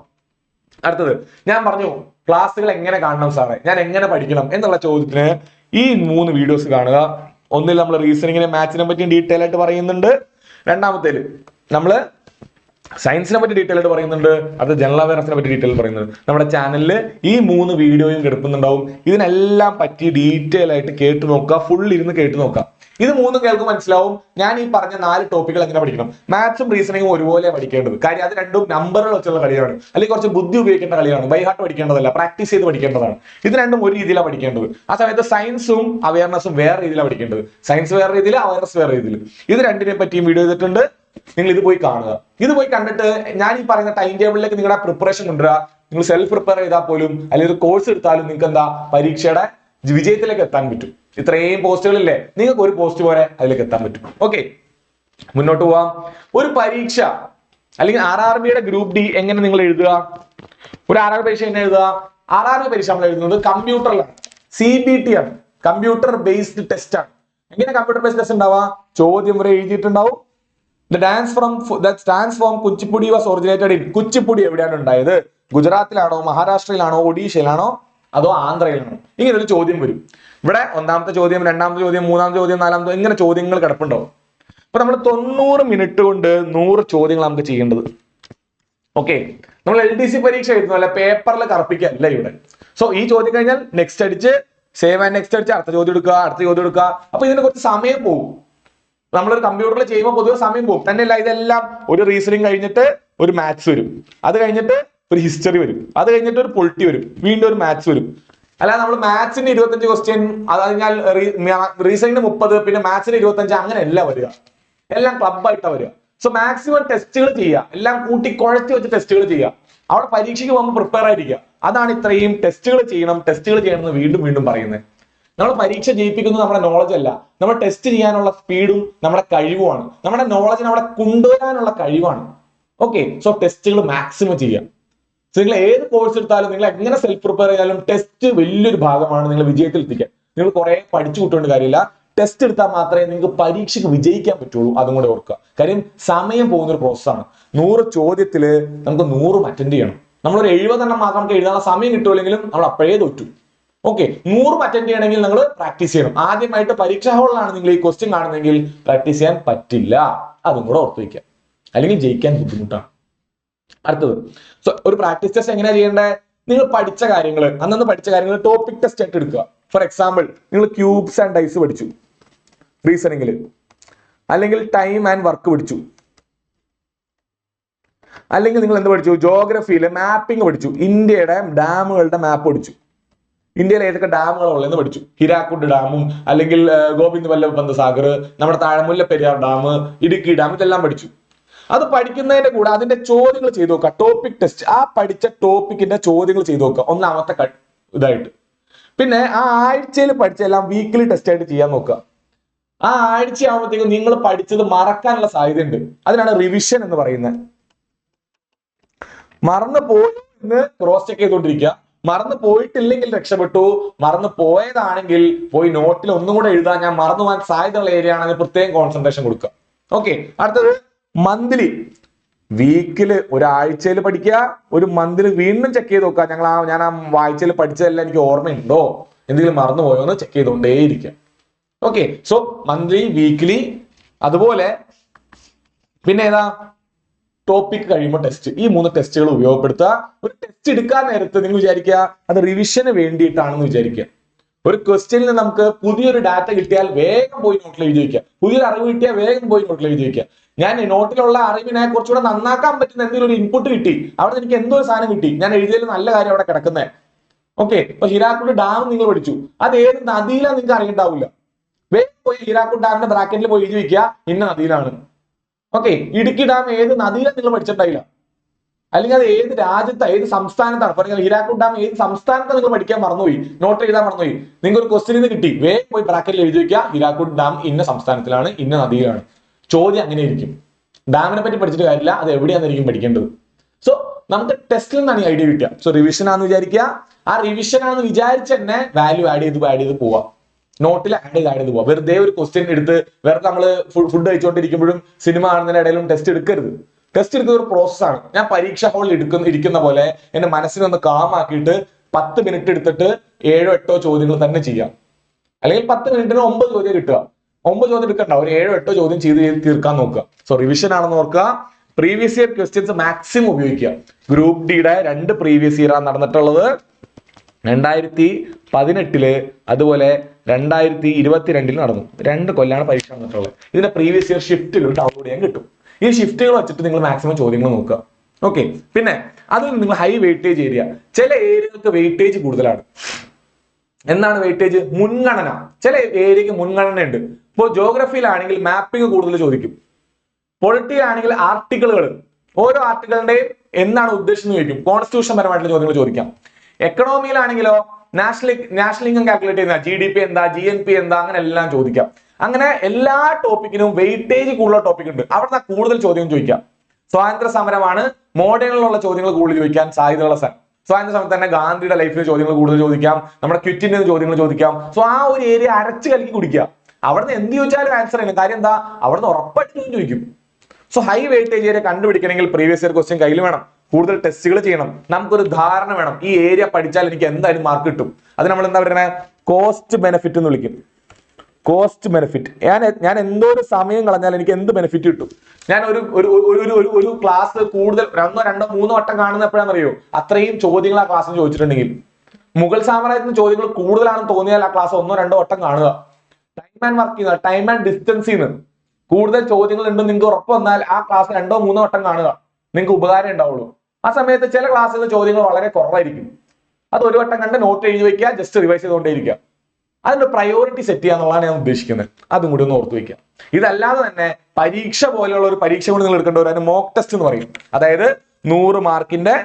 അടുത്തത് ഞാൻ പറഞ്ഞു ക്ലാസ്സുകൾ എങ്ങനെ കാണണം സാറേ, ഞാൻ എങ്ങനെ പഠിക്കണം എന്നുള്ള ചോദ്യത്തിന് ഈ 3 വീഡിയോസ് കാണുക. ഒന്നിൽ നമ്മൾ റീസണിങ്ങിനെ മാത്സിനെ പറ്റി ഡീറ്റെയിൽ ആയിട്ട് പറയുന്നുണ്ട്. രണ്ടാമത്തേല് നമ്മള് സയൻസിനെ പറ്റി ഡീറ്റെയിൽ ആയിട്ട് പറയുന്നുണ്ട്. അത് ജനറൽ അവയർനെസിനെ പറ്റി ഡീറ്റെയിൽ പറയുന്നുണ്ട്. നമ്മുടെ ചാനലിൽ ഈ 3 വീഡിയോയും കിടക്കുന്നുണ്ടാവും. ഇതിനെല്ലാം പറ്റി ഡീറ്റെയിൽ ആയിട്ട് കേട്ട് നോക്കുക, ഫുൾ ഇരുന്ന് കേട്ട് നോക്കുക. ഇത് 3 കേൾക്കും മനസ്സിലാവും ഞാൻ ഈ പറഞ്ഞ 4 ടോപ്പിക്കുകൾ എങ്ങനെ പഠിക്കണം. മാത്സും റീസണിങ്ങും ഒരുപോലെ പഠിക്കേണ്ടത്. കാര്യം അത് രണ്ടും നമ്പറുകൾ വെച്ചുള്ള കളിയാണ്, അല്ലെങ്കിൽ കുറച്ച് ബുദ്ധി ഉപയോഗിക്കേണ്ട കളിയാണ്. ബൈ ഹാർട്ട് പഠിക്കേണ്ടതല്ല, പ്രാക്ടീസ് ചെയ്ത് പഠിക്കേണ്ടതാണ്. ഇത് രണ്ടും ഒരു രീതിയിലാണ് പഠിക്കേണ്ടത്. ആ സമയത്ത് സയൻസും അവയർനെസ്സും വേറെ രീതിയിലാണ് പഠിക്കേണ്ടത്. സയൻസ് വേറെ രീതിയിൽ, അവയർനെസ് വേറെ രീതിയിൽ. ഇത് രണ്ടിനെ പറ്റിയും വീഡിയോ ചെയ്തിട്ടുണ്ട്. നിങ്ങൾ ഇത് പോയി കാണുക. ഇത് പോയി കണ്ടിട്ട് ഞാൻ ഈ പറയുന്ന ടൈം ടേബിളിലേക്ക് നിങ്ങളുടെ പ്രിപ്പറേഷൻ കൊണ്ടുവരിക. നിങ്ങൾ സെൽഫ് പ്രിപ്പയർ ചെയ്താൽ പോലും അല്ലെങ്കിൽ ഒരു കോഴ്സ് എടുത്താലും നിങ്ങൾക്ക് എന്താ പരീക്ഷയുടെ വിജയത്തിലേക്ക് എത്താൻ പറ്റും. ഇത്രയും പോസ്റ്റുകളില്ലേ, നിങ്ങൾക്ക് ഒരു പോസ്റ്റ് പോലെ അതിലേക്ക് എത്താൻ പറ്റും. ഓക്കെ, മുന്നോട്ട് പോവാം. ഒരു പരീക്ഷ അല്ലെങ്കിൽ RRBയുടെ ഗ്രൂപ്പ് ഡി എങ്ങനെ നിങ്ങൾ എഴുതുക? ഒരു RRB പരീക്ഷ എങ്ങനെ എഴുതുക? RRB പരീക്ഷ നമ്മൾ എഴുതുന്നത് കമ്പ്യൂട്ടറിലാണ്. CBT ആണ്, കമ്പ്യൂട്ടർ ബേസ്ഡ് ടെസ്റ്റ് ആണ്. എങ്ങനെ കമ്പ്യൂട്ടർ ബേസ്ഡ് ടെസ്റ്റ് ഉണ്ടാവുക? ചോദ്യം വരെ എഴുതിയിട്ടുണ്ടാവും. The dance from Kuchipudi was originated in. Kuchipudi എവിടെയാണ് ഉണ്ടായത്? ഗുജറാത്തിലാണോ, മഹാരാഷ്ട്രയിലാണോ, ഒഡീഷയിലാണോ, അതോ ആന്ധ്രയിലാണോ? ഇങ്ങനെ ഒരു ചോദ്യം വരും. ഇവിടെ ഒന്നാമത്തെ ചോദ്യം, രണ്ടാമത്തെ ചോദ്യം, മൂന്നാമത്തെ ചോദ്യം, നാലാമത്തെ, ഇങ്ങനെ ചോദ്യങ്ങൾ കിടപ്പുണ്ടാവും. അപ്പൊ നമ്മൾ 90 മിനിറ്റ് കൊണ്ട് 100 ചോദ്യങ്ങൾ നമുക്ക് ചെയ്യേണ്ടത്. ഓക്കെ, നമ്മൾ LDC പരീക്ഷ എഴുതുന്നു അല്ല, പേപ്പറിൽ കറുപ്പിക്കല്ല ഇവിടെ. സോ ഈ ചോദ്യം കഴിഞ്ഞാൽ നെക്സ്റ്റ് അടിച്ച് സേവ് ആൻഡ് നെക്സ്റ്റ് അടിച്ച് അടുത്ത ചോദ്യം എടുക്കുക, അടുത്ത ചോദ്യം എടുക്കുക. അപ്പൊ ഇതിന് കുറച്ച് സമയം പോകും. നമ്മളൊരു കമ്പ്യൂട്ടറിൽ ചെയ്യുമ്പോൾ പൊതുവെ സമയം പോകും. തന്നെയല്ല, ഇതെല്ലാം ഒരു റീസണിങ് കഴിഞ്ഞിട്ട് ഒരു മാത്സ് വരും, അത് കഴിഞ്ഞിട്ട് ഒരു ഹിസ്റ്ററി വരും, അത് കഴിഞ്ഞിട്ട് ഒരു പൊളിറ്റി വരും, വീണ്ടും ഒരു മാത്സ് വരും. അല്ലാതെ നമ്മൾ മാത്സിന് 25 ക്വസ്റ്റ്യൻ, അത് കഴിഞ്ഞാൽ റീസണിങ്ങിന് 30, പിന്നെ മാത്സിന് 25, അങ്ങനെയല്ല വരിക. എല്ലാം ക്ലബായിട്ടാണ് വരിക. സോ മാക്സിമം ടെസ്റ്റുകൾ ചെയ്യുക, എല്ലാം കൂട്ടി കുഴച്ച് വെച്ച് ടെസ്റ്റുകൾ ചെയ്യുക. അവിടെ പരീക്ഷയ്ക്ക് പോകുമ്പോൾ പ്രിപ്പയർ ആയിരിക്കുക. അതാണ് ഇത്രയും ടെസ്റ്റുകൾ ചെയ്യണം എന്ന് വീണ്ടും വീണ്ടും പറയുന്നത്. നമ്മൾ പരീക്ഷ ജയിപ്പിക്കുന്നത് നമ്മുടെ നോളജ് അല്ല, നമ്മൾ ടെസ്റ്റ് ചെയ്യാനുള്ള സ്പീഡും നമ്മുടെ കഴിവുമാണ്, നമ്മുടെ നോളജിനെ അവിടെ കൊണ്ടുവരാനുള്ള കഴിവാണ്. ഓക്കെ, സോ ടെസ്റ്റുകൾ മാക്സിമം ചെയ്യാം. സോ നിങ്ങൾ ഏത് കോഴ്സ് എടുത്താലും, നിങ്ങൾ എങ്ങനെ സെൽഫ് പ്രിപ്പയർ ചെയ്താലും ടെസ്റ്റ് വലിയൊരു ഭാഗമാണ് നിങ്ങൾ വിജയത്തിൽ എത്തിക്കാൻ. നിങ്ങൾ കുറെ പഠിച്ചു കൂട്ടേണ്ട കാര്യമില്ല. ടെസ്റ്റ് എടുത്താൽ മാത്രമേ നിങ്ങൾക്ക് പരീക്ഷയ്ക്ക് വിജയിക്കാൻ പറ്റുള്ളൂ. അതും കൂടെ ഓർക്കുക. കാര്യം സമയം പോകുന്ന ഒരു പ്രോസസ്സാണ്. 100 ചോദ്യത്തിൽ നമുക്ക് 100 അറ്റൻഡ് ചെയ്യണം. നമ്മളൊരു 70 എണ്ണം മാത്രം നമുക്ക് എഴുതാനുള്ള സമയം കിട്ടുമല്ലെങ്കിലും നമ്മൾ അപ്പോഴേ തോറ്റു. ഓക്കെ, 100 അറ്റൻഡ് ചെയ്യണമെങ്കിൽ നിങ്ങൾ പ്രാക്ടീസ് ചെയ്യണം. ആദ്യമായിട്ട് പരീക്ഷാ ഹാളിലാണ് നിങ്ങൾ ഈ ക്വസ്റ്റ്യൻ കാണുന്നതെങ്കിൽ പ്രാക്ടീസ് ചെയ്യാൻ പറ്റില്ല. അതും കൂടെ ഓർത്ത് വയ്ക്കുക, അല്ലെങ്കിൽ ജയിക്കാൻ ബുദ്ധിമുട്ടാണ്. അടുത്തത്, സോ ഒരു പ്രാക്ടീസ് ടെസ്റ്റ് എങ്ങനെയാ ചെയ്യേണ്ടത്? നിങ്ങൾ പഠിച്ച കാര്യങ്ങൾ, അന്നന്ന് പഠിച്ച കാര്യങ്ങൾ ടോപ്പിക് ടെസ്റ്റ് ആയിട്ട് എടുക്കുക. ഫോർ എക്സാമ്പിൾ, നിങ്ങൾ ക്യൂബ്സ് ആൻഡ് ഡൈസ് പഠിച്ചു റീസണിങ്ങിൽ, അല്ലെങ്കിൽ ടൈം ആൻഡ് വർക്ക് പഠിച്ചു, അല്ലെങ്കിൽ നിങ്ങൾ എന്ത് പഠിച്ചു? ജോഗ്രഫിയിലെ മാപ്പിംഗ് പഠിച്ചു, ഇന്ത്യയുടെ ഡാമുകളുടെ മാപ്പ് പഠിച്ചു, ഇന്ത്യയിൽ ഏതൊക്കെ ഡാമുകളുള്ളതെന്ന് പഠിച്ചു. ഹിരാക്കുഡ് ഡാമും അല്ലെങ്കിൽ ഗോവിന്ദ് വല്ലഭ് പന്ത് സാഗർ, നമ്മുടെ താഴമുല്ല പെരിയാർ ഡാം, ഇടുക്കി ഡാം, ഇതെല്ലാം പഠിച്ചു. അത് പഠിക്കുന്നതിന്റെ കൂടെ അതിന്റെ ചോദ്യങ്ങൾ ചെയ്തു നോക്കുക. ടോപ്പിക് ടെസ്റ്റ്, ആ പഠിച്ച ടോപ്പിക്കിന്റെ ചോദ്യങ്ങൾ ചെയ്തു നോക്കുക ഒന്നാമത്തെ ഇതായിട്ട്. പിന്നെ ആ ആഴ്ചയിൽ പഠിച്ചെല്ലാം വീക്കിലി ടെസ്റ്റ് ആയിട്ട് ചെയ്യാൻ നോക്കുക. ആ ആഴ്ചയാകുമ്പോഴത്തേക്കും നിങ്ങൾ പഠിച്ചത് മറക്കാനുള്ള സാധ്യതയുണ്ട്. അതിനാണ് റിവിഷൻ എന്ന് പറയുന്നത്. മറന്നു പോയി എന്ന് ക്രോസ് ചെക്ക് ചെയ്തുകൊണ്ടിരിക്കുക. മറന്നു പോയിട്ടില്ലെങ്കിൽ രക്ഷപ്പെട്ടു, മറന്നു പോയതാണെങ്കിൽ പോയി നോട്ടിൽ ഒന്നും കൂടെ എഴുതാൻ, ഞാൻ മറന്നു പോകാൻ സാധ്യതയുള്ള ഏരിയ ആണെങ്കിൽ പ്രത്യേകം കോൺസെൻട്രേഷൻ കൊടുക്കുക. ഓക്കെ, അടുത്തത് മന്ത്ലി. വീക്കില് ഒരാഴ്ചയിൽ പഠിക്കുക, ഒരു മന്തിൽ വീണ്ടും ചെക്ക് ചെയ്ത് നോക്കുക. ഞാൻ ആ ആഴ്ചയിൽ പഠിച്ചതെല്ലാം എനിക്ക് ഓർമ്മയുണ്ടോ, എന്തെങ്കിലും മറന്നുപോയോ എന്ന് ചെക്ക് ചെയ്തുകൊണ്ടേയിരിക്കുക. Okay, so monthly, weekly. അതുപോലെ പിന്നെ ഏതാ? ടോപ്പിക് കഴിയുമ്പോൾ ടെസ്റ്റ്, ഈ 3 ടെസ്റ്റുകൾ ഉപയോഗപ്പെടുത്തുക. ഒരു ടെസ്റ്റ് എടുക്കാൻ നേരത്ത് നിങ്ങൾ വിചാരിക്കുക അത് റിവിഷന് വേണ്ടിയിട്ടാണെന്ന് വിചാരിക്കുക. ഒരു ക്വസ്റ്റ്യനിൽ നമുക്ക് പുതിയൊരു ഡാറ്റ കിട്ടിയാൽ വേഗം പോയി നോട്ടിൽ എഴുതി വയ്ക്കുക, പുതിയൊരു അറിവ് കിട്ടിയാൽ വേഗം പോയി നോട്ടിൽ എഴുതി വയ്ക്കുക. ഞാൻ നോട്ടിലുള്ള അറിവിനെ കുറച്ചുകൂടെ നന്നാക്കാൻ പറ്റുന്ന എന്തെങ്കിലും ഒരു ഇൻപുട്ട് കിട്ടി, അവിടെ എനിക്ക് എന്തോ ഒരു സാധനം കിട്ടി, ഞാൻ എഴുതിയതിൽ നല്ല കാര്യം അവിടെ കിടക്കുന്നത്. ഓക്കെ, ഇപ്പൊ ഹിരാക്കുഡ് ഡാം നിങ്ങൾ പഠിച്ചു, അത് ഏത് നദിയിലാണ് നിങ്ങൾക്ക് അറിയണ്ടാവില്ല. വേഗം പോയി ഹിരാക്കുഡ് ഡാമിന്റെ ബ്രാക്കറ്റിൽ പോയി എഴുതി വയ്ക്കുക ഇന്ന നദിയിലാണ്. ഓക്കെ, ഇടുക്കി ഡാം ഏത് നദിയിലാണ് നിങ്ങൾ പഠിച്ചിട്ടുണ്ടായില്ല, അല്ലെങ്കിൽ അത് ഏത് രാജ്യത്താണ്, ഏത് സംസ്ഥാനത്താണ്. ഫോർ എക്സാമ്പിൾ ഹിരാക്കുഡ് ഡാം ഏത് സംസ്ഥാനത്താണ് നിങ്ങൾ പഠിക്കാൻ മറന്നുപോയി, നോട്ട് എഴുതാൻ മറന്നുപോയി, നിങ്ങൾക്ക് ഒരു ക്വസ്റ്റ്യൻ നിന്ന് കിട്ടി, വേഗം പോയി ബ്രാക്കറ്റിൽ എഴുതി വയ്ക്കുക ഹിരാക്കുഡ് ഡാം ഇന്ന സംസ്ഥാനത്തിലാണ് ഇന്ന നദിയിലാണ്. ചോദ്യം അങ്ങനെ ഇരിക്കും. ഡാമിനെ പറ്റി പഠിച്ചിട്ട് കാര്യമില്ല, അത് എവിടെയാണെന്നായിരിക്കും പഠിക്കേണ്ടത്. സോ നമുക്ക് ടെസ്റ്റിൽ നിന്നാണ് ഈ ഐഡിയ കിട്ടുക. സോ റിവിഷൻ ആണെന്ന് വിചാരിക്കുക, ആ റിവിഷൻ ആണെന്ന് വിചാരിച്ച് തന്നെ വാല്യൂ ആഡ് ചെയ്ത് പോവാ, നോട്ടിൽ ആഡ് ചെയ്ത് പോവാ. വെറുതെ ഒരു ക്വസ്റ്റ്യൻ എടുത്ത് വെറുതെ നമ്മൾ ഫുഡ് കഴിച്ചുകൊണ്ടിരിക്കുമ്പോഴും സിനിമ കാണുന്നതിന്റെ ഇടയിലും ടെസ്റ്റ് എടുക്കരുത്. ടെസ്റ്റ് എടുക്കുന്ന ഒരു പ്രോസസ്സാണ്. ഞാൻ പരീക്ഷാ ഹാളിൽ ഇരിക്കുന്ന പോലെ എന്റെ മനസ്സിനൊന്ന് കാമാക്കിയിട്ട് 10 മിനിറ്റ് എടുത്തിട്ട് 7-8 ചോദ്യങ്ങൾ തന്നെ ചെയ്യാം. അല്ലെങ്കിൽ 10 മിനിറ്റിന് 9 ചോദ്യം കിട്ടുക. 9 ചോദ്യം എടുക്കണ്ട, ഒരു 7-8 ചോദ്യം ചെയ്ത് തീർക്കാൻ നോക്കുക. സോ റിവിഷൻ ആണെന്ന് ഓർക്കുക. പ്രീവിയസ് ഇയർ ക്വസ്റ്റ്യൻസ് മാക്സിമം ഉപയോഗിക്കുക. ഗ്രൂപ്പ് ഡിയുടെ 2 പ്രീവിയസ് ഇയർ ആണ് നടന്നിട്ടുള്ളത്. 2018 അതുപോലെ 2022 നടന്നു. 2 കൊല്ലാണ് പരീക്ഷ നടന്നിട്ടുള്ളത്. ഇതിന്റെ പ്രീവിയസ് ഇയർ ഷിഫ്റ്റുകൾ ഡൗൺലോഡ് ചെയ്യാൻ കിട്ടും. ഈ ഷിഫ്റ്റുകൾ വെച്ചിട്ട് നിങ്ങൾ മാക്സിമം ചോദ്യങ്ങൾ നോക്കുക. ഓക്കെ, പിന്നെ അതിൽ നിങ്ങൾ ഹൈ വെയിറ്റേജ് ഏരിയ, ചില ഏരിയകൾക്ക് വെയിറ്റേജ് കൂടുതലാണ്. എന്താണ് വെയിറ്റേജ്? മുൻഗണന. ചില ഏരിയക്ക് മുൻഗണന ഉണ്ട്. ഇപ്പോൾ ജോഗ്രഫിയിലാണെങ്കിൽ മാപ്പിംഗ് കൂടുതൽ ചോദിക്കും. പൊളിറ്റി ആണെങ്കിൽ ആർട്ടിക്കിളുകൾ, ഓരോ ആർട്ടിക്കിളിന്റെയും എന്താണ് ഉദ്ദേശം എന്ന് ചോദിക്കും. കോൺസ്റ്റിറ്റ്യൂഷൻ പരമായിട്ടുള്ള ചോദ്യങ്ങൾ ചോദിക്കാം. എക്കണോമിയിലാണെങ്കിലോ നാഷണൽ ഇൻകം കാൽക്കുലേറ്റ് ചെയ്യുന്ന GDP എന്താ, GNP എന്താ, അങ്ങനെ എല്ലാം ചോദിക്കാം. അങ്ങനെ എല്ലാ ടോപ്പിക്കിനും വെയിറ്റേജ് കൂടുതൽ ടോപ്പിക് ഉണ്ട്, അവിടെ കൂടുതൽ ചോദ്യം ചോദിക്കാം. സ്വാതന്ത്ര്യ സമരമാണ്, മോഡേണിലുള്ള ചോദ്യങ്ങൾ കൂടുതൽ ചോദിക്കാൻ സാധ്യതയുള്ള സ്ഥലം. സ്വാതന്ത്ര്യ സമരത്ത് തന്നെ ഗാന്ധിയുടെ ലൈഫിൽ ചോദ്യങ്ങൾ കൂടുതൽ ചോദിക്കാം, നമ്മുടെ ക്വിറ്റിന്റെ ചോദ്യങ്ങൾ ചോദിക്കാം. സോ ആ ഒരു ഏരിയ അരച്ച് കലക്കി കുടിക്കുക. അവിടുന്ന് എന്ത് ചോദിച്ചാലും ആൻസർ ആണ്. കാര്യം എന്താ, അവിടുന്ന് ഉറപ്പായിട്ട് ചോദിക്കും. സോ ഹൈ വെയിറ്റേജ് ഏരിയ കണ്ടുപിടിക്കണമെങ്കിൽ പ്രീവിയസ് ഇയർ ക്വസ്റ്റ്യൻ കയ്യിൽ വേണം, കൂടുതൽ ടെസ്റ്റുകൾ ചെയ്യണം, നമുക്കൊരു ധാരണ വേണം. ഈ ഏരിയ പഠിച്ചാൽ എനിക്ക് എന്തായാലും മാർക്ക് കിട്ടും. അത് നമ്മൾ എന്താ പറയുന്നത്, കോസ്റ്റ് ബെനിഫിറ്റ് എന്ന് വിളിക്കും. Cost benefit. ഞാൻ എന്തോ ഒരു സമയം കളഞ്ഞാൽ എനിക്ക് എന്ത് ബെനിഫിറ്റ് കിട്ടും. ഞാൻ ഒരു ക്ലാസ് കൂടുതൽ 1, 2, 3 വട്ടം കാണുന്ന എപ്പോഴാണെന്നറിയോ, അത്രയും ചോദ്യങ്ങൾ ആ ക്ലാസ്സിൽ ചോദിച്ചിട്ടുണ്ടെങ്കിൽ. മുഗൾ സാമ്രാജ്യത്തിന് ചോദ്യങ്ങൾ കൂടുതലാണെന്ന് തോന്നിയാൽ ആ ക്ലാസ് 1, 2 വട്ടം കാണുക. ടൈം ആൻഡ് വർക്ക് ചെയ്യുക, ടൈം ആൻഡ് ഡിസ്റ്റൻസിൽ നിന്ന് കൂടുതൽ ചോദ്യങ്ങൾ ഉണ്ടെന്ന് നിങ്ങൾക്ക് ഉറപ്പ് വന്നാൽ ആ ക്ലാസ് 2, 3 വട്ടം കാണുക, നിങ്ങൾക്ക് ഉപകാരം ഉണ്ടാവുള്ളൂ. ആ സമയത്ത് ചില ക്ലാസ്സിൽ ചോദ്യങ്ങൾ വളരെ കുറവായിരിക്കും. അത് ഒരു വട്ടം കണ്ട് നോട്ട് എഴുതി വയ്ക്കുക, ജസ്റ്റ് റിവൈസ് ചെയ്തുകൊണ്ടേയിരിക്കുക. അതിന്റെ പ്രയോറിറ്റി സെറ്റ് ചെയ്യുക എന്നുള്ളതാണ് ഞാൻ ഉദ്ദേശിക്കുന്നത്. അതും കൂടി ഒന്ന് ഓർത്ത് വയ്ക്കുക. ഇതല്ലാതെ തന്നെ പരീക്ഷ പോലെയുള്ള ഒരു പരീക്ഷ കൂടി നിങ്ങൾ എടുക്കേണ്ട ഒരു മോക്ക് ടെസ്റ്റ് എന്ന് പറയും. അതായത് 100 മാർക്കിന്റെ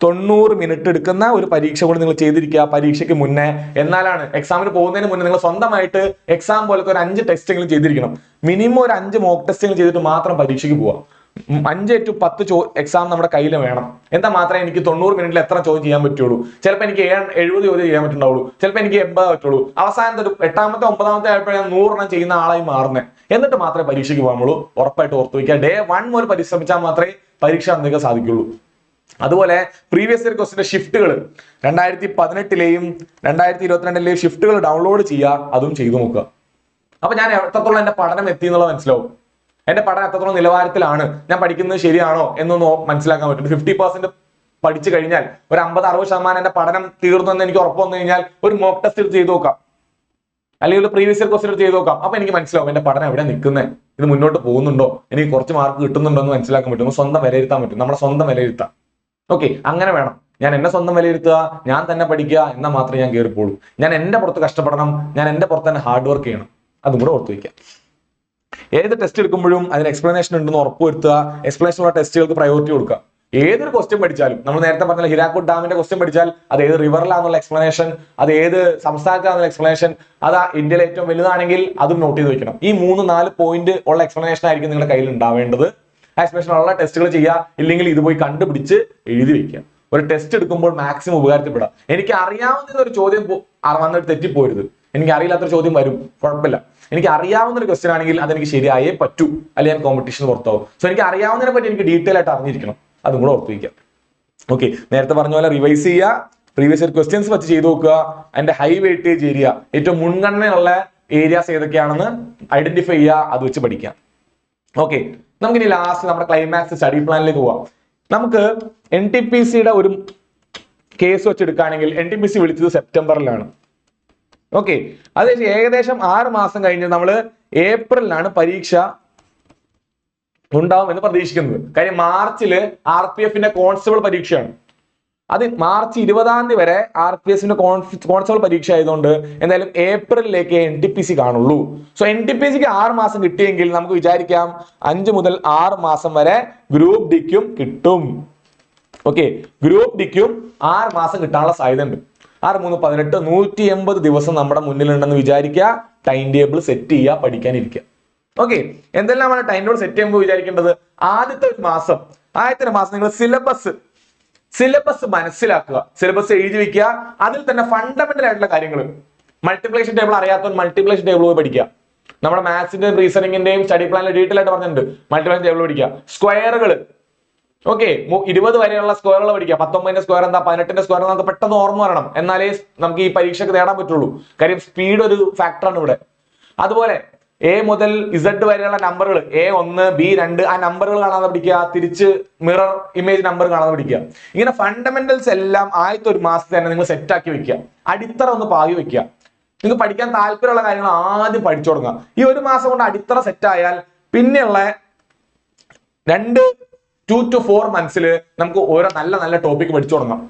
90 മിനിറ്റ് എടുക്കുന്ന ഒരു പരീക്ഷ കൂടി നിങ്ങൾ ചെയ്തിരിക്കുക പരീക്ഷയ്ക്ക് മുന്നേ. എന്നാലാണ് എക്സാമിന് പോകുന്നതിന് മുന്നേ നിങ്ങൾ സ്വന്തമായിട്ട് എക്സാം പോലത്തെ ഒരു 5 ടെസ്റ്റെങ്കിലും ചെയ്തിരിക്കണം. മിനിമം ഒരു 5 മോക്ക് ടെസ്റ്റുകൾ ചെയ്തിട്ട് മാത്രം പരീക്ഷയ്ക്ക് പോവാം. 5 to 10 എക്സാം നമ്മുടെ കയ്യിൽ വേണം. എന്നാൽ മാത്രമേ എനിക്ക് 90 മിനിറ്റിൽ എത്ര ചോദ്യം ചെയ്യാൻ പറ്റുള്ളൂ. ചിലപ്പോൾ എനിക്ക് 70 ചോദ്യം ചെയ്യാൻ പറ്റുണ്ടാവുള്ളൂ, ചിലപ്പോൾ എനിക്ക് 80 പറ്റുള്ളൂ. അവസാനത്തെ ഒരു 8ാമത്തെ 9ാമത്തെ ആയപ്പോഴാണ് 100 ചെയ്യുന്ന ആളായി മാറുന്നത്. എന്നിട്ട് മാത്രമേ പരീക്ഷയ്ക്ക് പോകുള്ളൂ. ഉറപ്പായിട്ട് ഓർത്ത് വയ്ക്കുക. ഡേ 1 മുതൽ പരിശ്രമിച്ചാൽ മാത്രമേ പരീക്ഷ അന്തിക്കാൻ സാധിക്കുള്ളൂ. അതുപോലെ പ്രീവിയസ് ഇയർ ക്വസ്റ്റിന്റെ ഷിഫ്റ്റുകൾ 2018 2022 ഷിഫ്റ്റുകൾ ഡൗൺലോഡ് ചെയ്യുക, അതും ചെയ്തു നോക്കുക. അപ്പൊ ഞാൻ എത്രത്തോളം എന്റെ പഠനം എത്തി എന്നുള്ളത് മനസ്സിലാവും. എന്റെ പഠനം എത്രത്തോളം നിലവാരത്തിലാണ്, ഞാൻ പഠിക്കുന്നത് ശരിയാണോ എന്നൊന്ന് മനസ്സിലാക്കാൻ പറ്റും. 50% പഠിച്ചു കഴിഞ്ഞാൽ ഒരു 50-60% എന്റെ പഠനം തീർന്നു എന്ന് എനിക്ക് ഉറപ്പ് വന്നു കഴിഞ്ഞാൽ ഒരു മോക്ക് ടെസ്റ്റ് എടുത്ത് ചെയ്ത് നോക്കാം, അല്ലെങ്കിൽ ഒരു പ്രീവിയസ് ഇയർ ക്വസ്റ്റ്യൻ എടുത്ത് ചെയ്ത് നോക്കാം. അപ്പൊ എനിക്ക് മനസ്സിലാവും എന്റെ പഠനം എവിടെ നിൽക്കുന്നത്, ഇത് മുന്നോട്ട് പോകുന്നുണ്ടോ, എനിക്ക് കുറച്ച് മാർക്ക് കിട്ടുന്നുണ്ടോ എന്ന് മനസ്സിലാക്കാൻ പറ്റും. സ്വന്തം വിലയിരുത്താൻ പറ്റും, നമ്മുടെ സ്വന്തം വിലയിരുത്താം. ഓക്കെ, അങ്ങനെ വേണം. ഞാൻ എന്നെ സ്വന്തം വിലയിരുത്തുക, ഞാൻ തന്നെ പഠിക്കുക, എന്നാൽ മാത്രമേ ഞാൻ കയറിപ്പോളൂ. ഞാൻ എന്റെ പുറത്ത് കഷ്ടപ്പെടണം, ഞാൻ എന്റെ പുറത്ത് തന്നെ ഹാർഡ് വർക്ക് ചെയ്യണം. അതും കൂടെ ഓർത്ത് വയ്ക്കാം. ഏത് ടെസ്റ്റ് എടുക്കുമ്പോഴും അതിന് എക്സ്പ്ലനേഷൻ ഉണ്ടെന്ന് ഉറപ്പുവരുത്തുക. എക്സ്പ്ലനേഷൻ ഉള്ള ടെസ്റ്റുകൾക്ക് പ്രയോറിറ്റി കൊടുക്കുക. ഏതൊരു ക്വസ്റ്റ്യൻ പഠിച്ചാലും, നമ്മൾ നേരത്തെ പറഞ്ഞ ഹിരാക്കുഡ് ഡാമിന്റെ ക്വസ്റ്റ്യൻ പഠിച്ചാൽ അത് ഏത് റിവറിലാണെന്നുള്ള എക്സ്പ്ലനേഷൻ, അത് ഏത് സംസ്ഥാനത്താണെന്നുള്ള എക്സ്പ്ലനേഷൻ, അത് ഇന്ത്യയിലെ ഏറ്റവും വലുതാണെങ്കിൽ അതും നോട്ട് ചെയ്ത് വെക്കണം. ഈ 3-4 പോയിന്റ് ഉള്ള എക്സ്പ്ലനേഷൻ ആയിരിക്കും നിങ്ങളുടെ കയ്യിൽ ഉണ്ടാവേണ്ടത്. ആ എക്സ്പ്ലനേഷൻ ഉള്ള ടെസ്റ്റുകൾ ചെയ്യുക, ഇല്ലെങ്കിൽ ഇത് പോയി കണ്ടുപിടിച്ച് എഴുതി വെക്കുക. ഒരു ടെസ്റ്റ് എടുക്കുമ്പോൾ മാക്സിമം ഉപകാരത്തിൽപ്പെടാം. എനിക്ക് അറിയാവുന്ന ഒരു ചോദ്യം വന്നിട്ട് തെറ്റിപ്പോരുത്. എനിക്ക് അറിയില്ലാത്തൊരു ചോദ്യം വരും, കുഴപ്പമില്ല. എനിക്ക് അറിയാവുന്ന ഒരു ക്വസ്റ്റ്യൻ ആണെങ്കിൽ അതെനിക്ക് ശരിയായേ പറ്റൂ, അല്ലെങ്കിൽ ഞാൻ കോമ്പറ്റീഷൻ പുറത്താവും. സോ എനിക്ക് അറിയാവുന്നതിനെ പറ്റി എനിക്ക് ഡീറ്റെയിൽ ആയിട്ട് അറിഞ്ഞിരിക്കണം. അതും കൂടെ ഓർത്ത് വയ്ക്കാം. ഓക്കെ, നേരത്തെ പറഞ്ഞ പോലെ റിവൈസ് ചെയ്യുക, പ്രീവിയസ് ഇയർ ക്വസ്റ്റ്യൻസ് വെച്ച് ചെയ്ത് നോക്കുക. അതിന്റെ ഹൈ വെയിറ്റേജ് ഏരിയ, ഏറ്റവും മുൻഗണനയുള്ള ഏരിയാസ് ഏതൊക്കെയാണെന്ന് ഐഡന്റിഫൈ ചെയ്യുക, അത് വെച്ച് പഠിക്കാം. ഓക്കെ, നമുക്കിനി ലാസ്റ്റ് നമ്മുടെ ക്ലൈമാക്സ് സ്റ്റഡി പ്ലാനിലേക്ക് പോവാം. നമുക്ക് NTPC-യുടെ ഒരു കേസ് വെച്ചെടുക്കുകയാണെങ്കിൽ NTPC വിളിച്ചത് സെപ്റ്റംബറിലാണ്. ഓക്കെ, അത് ഏകദേശം 6 മാസം കഴിഞ്ഞ് നമ്മൾ ഏപ്രിലാണ് പരീക്ഷ ഉണ്ടാവും എന്ന് പ്രതീക്ഷിക്കുന്നത്. കാര്യം മാർച്ചില് RPF-ന്റെ കോൺസ്റ്റബിൾ പരീക്ഷയാണ്. അത് മാർച്ച് 20-ാം തീയതി വരെ RPS-ന്റെ കോൺസ്റ്റബിൾ പരീക്ഷ ആയതുകൊണ്ട് എന്തായാലും ഏപ്രിലിലേക്ക് NTPC കാണുള്ളൂ. സോ NTPC-ക്ക് 6 മാസം കിട്ടിയെങ്കിൽ നമുക്ക് വിചാരിക്കാം 5 മുതൽ 6 മാസം വരെ ഗ്രൂപ്പ് ഡിക്കും കിട്ടും. ഓക്കെ, ഗ്രൂപ്പ് ഡിക്കും 6 മാസം കിട്ടാനുള്ള സാധ്യത ഉണ്ട്. 6 3 18 180 ദിവസം നമ്മുടെ മുന്നിലുണ്ടെന്ന് വിചാരിക്കുക. ടൈം ടേബിൾ സെറ്റ് ചെയ്യുക, പഠിക്കാനിരിക്കുക. ഓക്കെ, എന്തെല്ലാമാണ് ടൈം ടേബിൾ സെറ്റ് ചെയ്യുമ്പോൾ വിചാരിക്കേണ്ടത്? ആദ്യത്തെ മാസം നിങ്ങൾ സിലബസ് മനസ്സിലാക്കുക, സിലബസ് എഴുതി വെക്കുക. അതിൽ തന്നെ ഫണ്ടമെന്റൽ ആയിട്ടുള്ള കാര്യങ്ങൾ, മൾട്ടിപ്ലിക്കേഷൻ ടേബിൾ അറിയാത്തവൻ മൾട്ടിപ്ലിക്കേഷൻ ടേബിൾ പോയി പഠിക്കുക. നമ്മുടെ മാത്സിന്റെയും റീസണിങ്ങിന്റെയും സ്റ്റഡി പ്ലാനിൽ ഡീറ്റെയിൽ ആയിട്ട് പറഞ്ഞിട്ടുണ്ട്. മൾട്ടിപ്ലിക്കേഷൻ ടേബിൾ പഠിക്കുക. സ്ക്വയറുകൾ, ഓക്കെ, 20 വരെയുള്ള സ്ക്വയറുകൾ പഠിക്കുക. 19ന്റെ സ്ക്വയർ എന്താ, 18ന്റെ സ്ക്വയർ നമുക്ക് പെട്ടെന്ന് ഓർമ്മ വരണം, എന്നാലേ നമുക്ക് ഈ പരീക്ഷയ്ക്ക് നേടാൻ പറ്റുള്ളൂ. കാര്യം സ്പീഡ് ഒരു ഫാക്ടറാണ് ഇവിടെ. അതുപോലെ A മുതൽ Z വരെയുള്ള നമ്പറുകൾ A1 B2 ആ നമ്പറുകൾ കാണാതെ പഠിക്കുക. തിരിച്ച് മിറർ ഇമേജ് നമ്പർ കാണാതെ പഠിക്കുക. ഇങ്ങനെ ഫണ്ടമെന്റൽസ് എല്ലാം ആദ്യത്തെ ഒരു മാസത്തെ തന്നെ നിങ്ങൾ സെറ്റ് ആക്കി വെക്കുക. അടിത്തറ ഒന്ന് പാകി വെക്കുക. നിങ്ങൾക്ക് പഠിക്കാൻ താല്പര്യമുള്ള കാര്യങ്ങൾ ആദ്യം പഠിച്ചു തുടങ്ങുക. ഈ ഒരു മാസം കൊണ്ട് അടിത്തറ സെറ്റ് ആയാൽ പിന്നെയുള്ള 2 to 4 months നമുക്ക് ഓരോ നല്ല നല്ല ടോപ്പിക് പഠിച്ചു തുടങ്ങാം.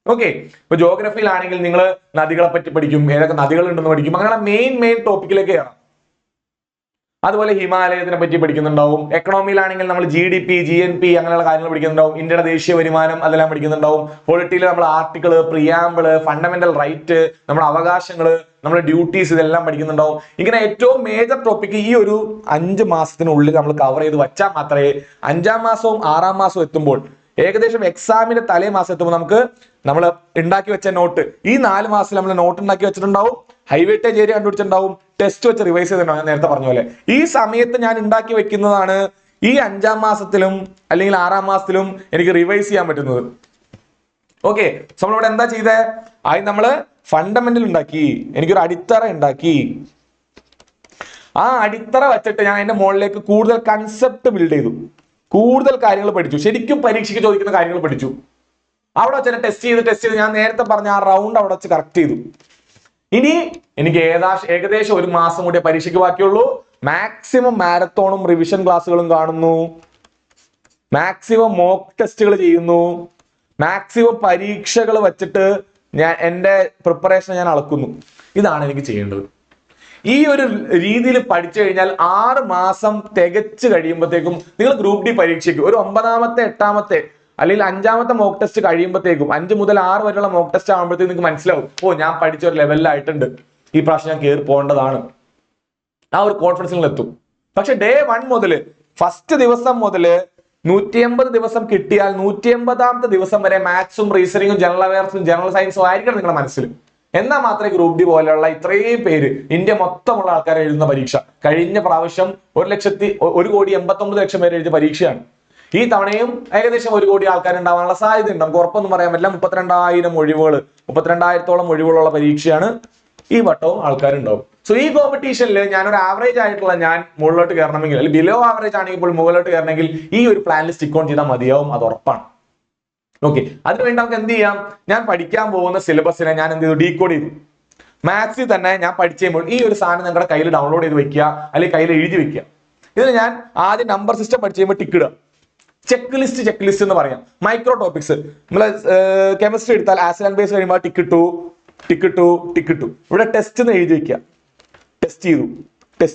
ഓക്കെ, ഇപ്പൊ ജോഗ്രഫിയിലാണെങ്കിൽ നിങ്ങൾ നദികളെ പറ്റി പഠിക്കും, ഏതൊക്കെ നദികൾ ഉണ്ടെന്ന് പഠിക്കും. അങ്ങനെ മെയിൻ ടോപ്പിക്കിലേക്ക് കയറാം. അതുപോലെ ഹിമാലയത്തിനെ പറ്റി പഠിക്കുന്നുണ്ടാവും. എക്കണോമിയിലാണെങ്കിൽ നമ്മൾ GDP GNP അങ്ങനെയുള്ള കാര്യങ്ങൾ പഠിക്കുന്നുണ്ടാവും. ഇന്ത്യയുടെ ദേശീയ വരുമാനം അതെല്ലാം പഠിക്കുന്നുണ്ടാവും. പൊളിറ്റിയിൽ നമ്മൾ ആർട്ടിക്കിള്, പ്രിയാമ്പിള്, ഫണ്ടമെന്റൽ റൈറ്റ്, നമ്മുടെ അവകാശങ്ങള്, നമ്മുടെ ഡ്യൂട്ടീസ് ഇതെല്ലാം പഠിക്കുന്നുണ്ടാവും. ഇങ്ങനെ ഏറ്റവും മേജർ ടോപ്പിക് ഈ ഒരു 5 മാസത്തിനുള്ളിൽ നമ്മൾ കവർ ചെയ്ത് വെച്ചാൽ മാത്രമേ 5-ാം മാസവും 6-ാം മാസവും എത്തുമ്പോൾ ഏകദേശം എക്സാമിന്റെ തലേ മാസം എത്തുമ്പോൾ നമുക്ക് നമ്മൾ ഉണ്ടാക്കി വെച്ച നോട്ട്, ഈ 4 മാസത്തിൽ നമ്മൾ നോട്ട് ഉണ്ടാക്കി വെച്ചിട്ടുണ്ടാവും. ഹൈവെയിറ്റേജ് ഏരിയ കണ്ടുപിടിച്ചിട്ടുണ്ടാവും. ടെസ്റ്റ് വെച്ച് റിവൈസ് ചെയ്തിട്ടുണ്ടാവും. ഞാൻ നേരത്തെ പറഞ്ഞ പോലെ ഈ സമയത്ത് ഞാൻ ഉണ്ടാക്കി വെക്കുന്നതാണ് ഈ 5-ാം മാസത്തിലും അല്ലെങ്കിൽ 6-ാം മാസത്തിലും എനിക്ക് റിവൈസ് ചെയ്യാൻ പറ്റുന്നത്. ഓക്കെ, നമ്മളിവിടെ എന്താ ചെയ്തേ? ആദ്യം നമ്മള് ഫണ്ടമെന്റൽ ഉണ്ടാക്കി, എനിക്കൊരു അടിത്തറ ഉണ്ടാക്കി. ആ അടിത്തറ വെച്ചിട്ട് ഞാൻ അതിന്റെ മുകളിലേക്ക് കൂടുതൽ കൺസെപ്റ്റ് ബിൽഡ് ചെയ്തു, കൂടുതൽ കാര്യങ്ങൾ പഠിച്ചു. ശരിക്കും പരീക്ഷയ്ക്ക് ചോദിക്കുന്ന കാര്യങ്ങൾ പഠിച്ചു. അവിടെ വെച്ച് ടെസ്റ്റ് ചെയ്ത് ഞാൻ നേരത്തെ പറഞ്ഞ ആ റൗണ്ട് അവിടെ വെച്ച് കറക്റ്റ് ചെയ്തു. ഇനി എനിക്ക് ഏകദേശം 1 മാസം കൂടി പരീക്ഷയ്ക്ക് ബാക്കിയുള്ളൂ. മാക്സിമം മാരത്തോണും റിവിഷൻ ക്ലാസ്സുകളും കാണുന്നു, മാക്സിമം മോക്ക് ടെസ്റ്റുകൾ ചെയ്യുന്നു, മാക്സിമം പരീക്ഷകൾ വെച്ചിട്ട് ഞാൻ എൻ്റെ പ്രിപ്പറേഷൻ ഞാൻ അളക്കുന്നു. ഇതാണ് എനിക്ക് ചെയ്യേണ്ടത്. ഈ ഒരു രീതിയിൽ പഠിച്ചു കഴിഞ്ഞാൽ 6 മാസം തികച്ചു കഴിയുമ്പോഴത്തേക്കും നിങ്ങൾ ഗ്രൂപ്പ് ഡി പരീക്ഷയ്ക്ക് ഒരു 9-ാമത്തെ 8-ാമത്തെ അല്ലെങ്കിൽ 5-ാമത്തെ മോക്ക് ടെസ്റ്റ് കഴിയുമ്പോഴത്തേക്കും 5 മുതൽ 6 വരെയുള്ള മോക്ക് ടെസ്റ്റ് ആകുമ്പോഴത്തേക്കും നിങ്ങൾക്ക് മനസ്സിലാവും, ഓ ഞാൻ പഠിച്ച ഒരു ലെവലിലായിട്ടുണ്ട്, ഈ പ്രാവശ്യം ഞാൻ കയറി പോകേണ്ടതാണ്. ആ ഒരു കോൺഫിഡൻസ് നിങ്ങൾ എത്തും. പക്ഷെ ഡേ 1 മുതൽ ഫസ്റ്റ് ദിവസം മുതൽ 180 ദിവസം കിട്ടിയാൽ 180-ാമത്തെ ദിവസം വരെ മാത്സും റീസണിങ്ങും ജനറൽ അവയർസും ജനറൽ സയൻസും ആയിരിക്കണം നിങ്ങളുടെ മനസ്സിൽ. എന്നാൽ മാത്രമേ ഗ്രൂപ്പ് ഡി പോലെയുള്ള ഇത്രയും പേര് ഇന്ത്യ മൊത്തമുള്ള ആൾക്കാർ എഴുതുന്ന പരീക്ഷ, കഴിഞ്ഞ പ്രാവശ്യം 1,89,00,000 പേര് എഴുതിയ പരീക്ഷയാണ്. ഈ തവണയും ഏകദേശം 1 കോടി ആൾക്കാർ ഉണ്ടാവാനുള്ള സാധ്യതയുണ്ട്. നമുക്ക് ഉറപ്പൊന്നും പറയാൻ പറ്റില്ല. 32,000 ഒഴിവുകൾ, 32,000-ഓളം ഒഴിവുകളുള്ള പരീക്ഷയാണ്. ഈ വട്ടവും ആൾക്കാരുണ്ടാവും. സോ ഈ കോമ്പറ്റീഷനിൽ ഞാനൊരു ആവറേജ് ആയിട്ടുള്ള ഞാൻ മുകളിലോട്ട് കയറണമെങ്കിൽ, അല്ലെങ്കിൽ ബിലോ ആവറേജ് ആണെങ്കിൽ ഇപ്പോൾ മുകളിലോട്ട് കയറണമെങ്കിൽ ഈ ഒരു പ്ലാനിൽ സ്റ്റിക്ക് ഓൺ ചെയ്താൽ മതിയാവും, അത് ഉറപ്പാണ്. ഓക്കെ, അതിനുവേണ്ടി നമുക്ക് എന്ത് ചെയ്യാം? ഞാൻ പഠിക്കാൻ പോകുന്ന സിലബസിനെ ഞാൻ എന്ത് ചെയ്തു? ഡീകോഡ് ചെയ്തു. മാത്സിൽ തന്നെ ഞാൻ പഠിച്ചു കഴിയുമ്പോൾ ഈ ഒരു സാധനം നിങ്ങളുടെ കയ്യിൽ ഡൗൺലോഡ് ചെയ്ത് വെക്കുക, അല്ലെങ്കിൽ കയ്യിൽ എഴുതി വെക്കുക. ഇതിന് ഞാൻ ആദ്യം നമ്പർ സിസ്റ്റം പഠിച്ചു കഴിയുമ്പോൾ ടിക്ക് ഇടുക. ചെക്ക് ലിസ്റ്റ് എന്ന് പറയാം. മൈക്രോ ടോപ്പിക്സ് നമ്മൾ കെമിസ്ട്രി എടുത്താൽ ആസിഡ് ആൻഡ് ബേസ് കഴിയുമ്പോൾ ടിക്ക് ഇട്ടു. ഇവിടെ ടെസ്റ്റ് എന്ന് എഴുതി വെക്കുക. ടെസ്റ്റ്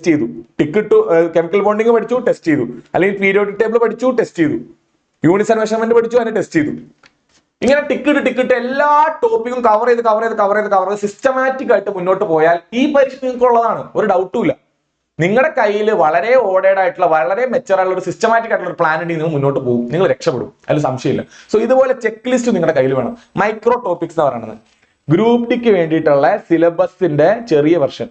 ചെയ്തു ടിക്ക് ഇട്ടു. കെമിക്കൽ ബോണ്ടിങ് പഠിച്ചു, ടെസ്റ്റ് ചെയ്തു. അല്ലെങ്കിൽ പീരിയോഡിക് ടേബിൾ പഠിച്ചു, ടെസ്റ്റ് ചെയ്തു. യൂണിറ്റ്സ് ആൻഡ് മെഷർമെന്റ് പഠിച്ചു, അതിനെ ടെസ്റ്റ് ചെയ്തു. ഇങ്ങനെ ടിക്കിട്ട് എല്ലാ ടോപ്പിക്കും കവർ ചെയ്ത് സിസ്റ്റമാറ്റിക് ആയിട്ട് മുന്നോട്ട് പോയാൽ ഈ പരീക്ഷ നിങ്ങൾക്ക് ഉള്ളതാണ്, ഒരു ഡൗട്ടും ഇല്ല. നിങ്ങളുടെ കയ്യിൽ വളരെ ഓർഡേഡ് ആയിട്ടുള്ള, വളരെ മെച്ചറായിട്ടുള്ള ഒരു സിസ്റ്റമാറ്റിക് ആയിട്ടുള്ള ഒരു പ്ലാൻ ഉണ്ടെങ്കിൽ നിങ്ങൾ മുന്നോട്ട് പോകും, നിങ്ങൾ രക്ഷപ്പെടും, അതിൽ സംശയമില്ല. സോ ഇതുപോലെ ചെക്ക് ലിസ്റ്റ് നിങ്ങളുടെ കയ്യിൽ വേണം. മൈക്രോ ടോപ്പിക്സ് എന്ന് പറയുന്നത് ഗ്രൂപ്പ് ഡിക്ക് വേണ്ടിയിട്ടുള്ള സിലബസിന്റെ ചെറിയ വെർഷൻ.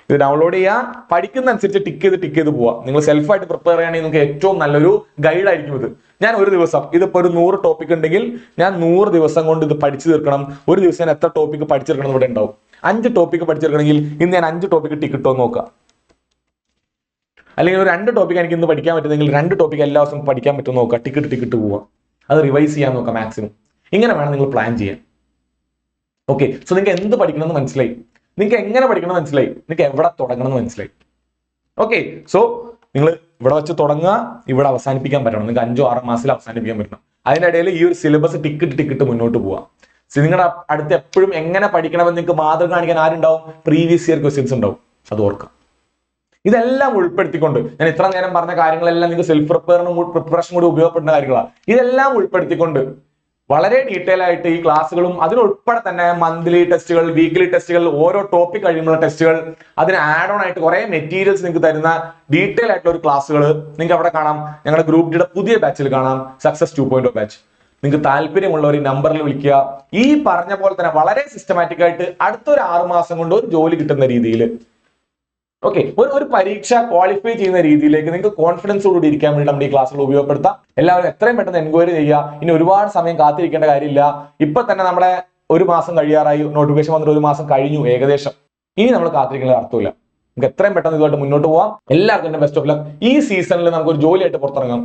ഇത് ഡൗൺലോഡ് ചെയ്യുക, പഠിക്കുന്ന അനുസരിച്ച് ടിക്ക് ചെയ്ത് പോവുക. നിങ്ങൾ സെൽഫായിട്ട് പ്രിപ്പയർ ചെയ്യുകയാണെങ്കിൽ നിങ്ങൾക്ക് ഏറ്റവും നല്ലൊരു ഗൈഡ് ആയിരിക്കും ഇത്. ഞാൻ ഒരു ദിവസം, ഇതിപ്പോൾ ഒരു 100 ടോപ്പിക് ഉണ്ടെങ്കിൽ ഞാൻ 100 ദിവസം കൊണ്ട് ഇത് പഠിച്ചു തീർക്കണം. ഒരു ദിവസം ഞാൻ എത്ര ടോപ്പിക് പഠിച്ചെടുക്കണം ഇവിടെ ഉണ്ടാവും. 5 ടോപ്പിക് പഠിച്ചെടുക്കണമെങ്കിൽ ഇന്ന് ഞാൻ 5 ടോപ്പിക് ടിക്ക് ഇട്ടോ നോക്കുക. അല്ലെങ്കിൽ ഒരു 2 ടോപ്പിക് എനിക്ക് ഇന്ന് പഠിക്കാൻ പറ്റുന്നെങ്കിൽ 2 ടോപ്പിക് എല്ലാ ദിവസവും പഠിക്കാൻ പറ്റുമെന്ന് നോക്കുക, ടിക്കറ്റ് പോവുക, അത് റിവൈസ് ചെയ്യാൻ നോക്കുക മാക്സിമം. ഇങ്ങനെ വേണം നിങ്ങൾ പ്ലാൻ ചെയ്യാൻ. ഓക്കെ, സോ നിങ്ങൾക്ക് എന്ത് പഠിക്കണമെന്ന് മനസ്സിലായി, നിങ്ങൾക്ക് എങ്ങനെ പഠിക്കണമെന്ന് മനസ്സിലായി, നിങ്ങൾക്ക് എവിടെ തുടങ്ങണമെന്ന് മനസ്സിലായി. ഓക്കെ, സോ നിങ്ങൾ ഇവിടെ വെച്ച് തുടങ്ങുക, ഇവിടെ അവസാനിപ്പിക്കാൻ പറ്റണം. നിങ്ങൾക്ക് 5-6 മാസത്തിൽ അവസാനിപ്പിക്കാൻ പറ്റണം. അതിനിടയിൽ ഈ ഒരു സിലബസ് ടിക്കറ്റ് മുന്നോട്ട് പോവാം. നിങ്ങളുടെ അടുത്ത് എപ്പോഴും എങ്ങനെ പഠിക്കണമെന്ന് നിങ്ങൾക്ക് മാതൃക കാണിക്കാൻ ആരുണ്ടാവും? പ്രീവിയസ് ഇയർ ക്വസ്റ്റ്യൻസ് ഉണ്ടാവും. അത് ഓർക്കാം. ഇതെല്ലാം ഉൾപ്പെടുത്തിക്കൊണ്ട് ഞാൻ ഇത്ര നേരം പറഞ്ഞ കാര്യങ്ങളെല്ലാം നിങ്ങൾക്ക് സെൽഫ് പ്രിപ്പറേഷൻ കൂടി ഉപയോഗപ്പെടുന്ന കാര്യങ്ങളാണ്. ഇതെല്ലാം ഉൾപ്പെടുത്തിക്കൊണ്ട് വളരെ ഡീറ്റെയിൽ ആയിട്ട് ഈ ക്ലാസ്സുകളും അതിനുൾപ്പെടെ തന്നെ മന്ത്ലി ടെസ്റ്റുകൾ, വീക്ക്ലി ടെസ്റ്റുകൾ, ഓരോ ടോപ്പിക് കഴിയുമ്പോൾ ടെസ്റ്റുകൾ, അതിന് ആഡ് ഓൺ ആയിട്ട് കുറെ മെറ്റീരിയൽസ് നിങ്ങൾക്ക് തരുന്ന ഡീറ്റെയിൽ ആയിട്ടുള്ള ഒരു ക്ലാസ്സുകൾ നിങ്ങൾക്ക് അവിടെ കാണാം. ഞങ്ങളുടെ ഗ്രൂപ്പ് ഡിയുടെ പുതിയ ബാച്ചിൽ കാണാം, സക്സസ് 2.0 ബാച്ച്. നിങ്ങൾക്ക് താല്പര്യമുള്ള ഒരു നമ്പറിൽ വിളിക്കുക. ഈ പറഞ്ഞ പോലെ തന്നെ വളരെ സിസ്റ്റമാറ്റിക് ആയിട്ട് അടുത്തൊരു 6 മാസം കൊണ്ട് ഒരു ജോലി കിട്ടുന്ന രീതിയിൽ, ഓക്കെ, ഒരു പരീക്ഷ ക്വാളിഫൈ ചെയ്യുന്ന രീതിയിലേക്ക് നിങ്ങൾക്ക് കോൺഫിഡൻസോടുകൂടി ഇരിക്കാൻ വേണ്ടി നമ്മുടെ ഈ ക്ലാസ്സുകൾ ഉപയോഗപ്പെടുത്താം. എല്ലാവരും എത്രയും പെട്ടെന്ന് എൻക്വയറി ചെയ്യുക. ഇനി ഒരുപാട് സമയം കാത്തിരിക്കേണ്ട കാര്യമില്ല. ഇപ്പൊ തന്നെ നമ്മളെ 1 മാസം കഴിയാറായി, നോട്ടിഫിക്കേഷൻ വന്നിട്ട് 1 മാസം കഴിഞ്ഞു ഏകദേശം. ഇനി നമ്മൾ കാത്തിരിക്കേണ്ട അർത്ഥമില്ല. നമുക്ക് എത്രയും പെട്ടെന്ന് ഇതുമായിട്ട് മുന്നോട്ട് പോവാം. എല്ലാവർക്കും ബെസ്റ്റ് ഓഫ് ലക്ക്. ഈ സീസണിൽ നമുക്ക് ഒരു ജോലിയായിട്ട് പുറത്തിറങ്ങാം.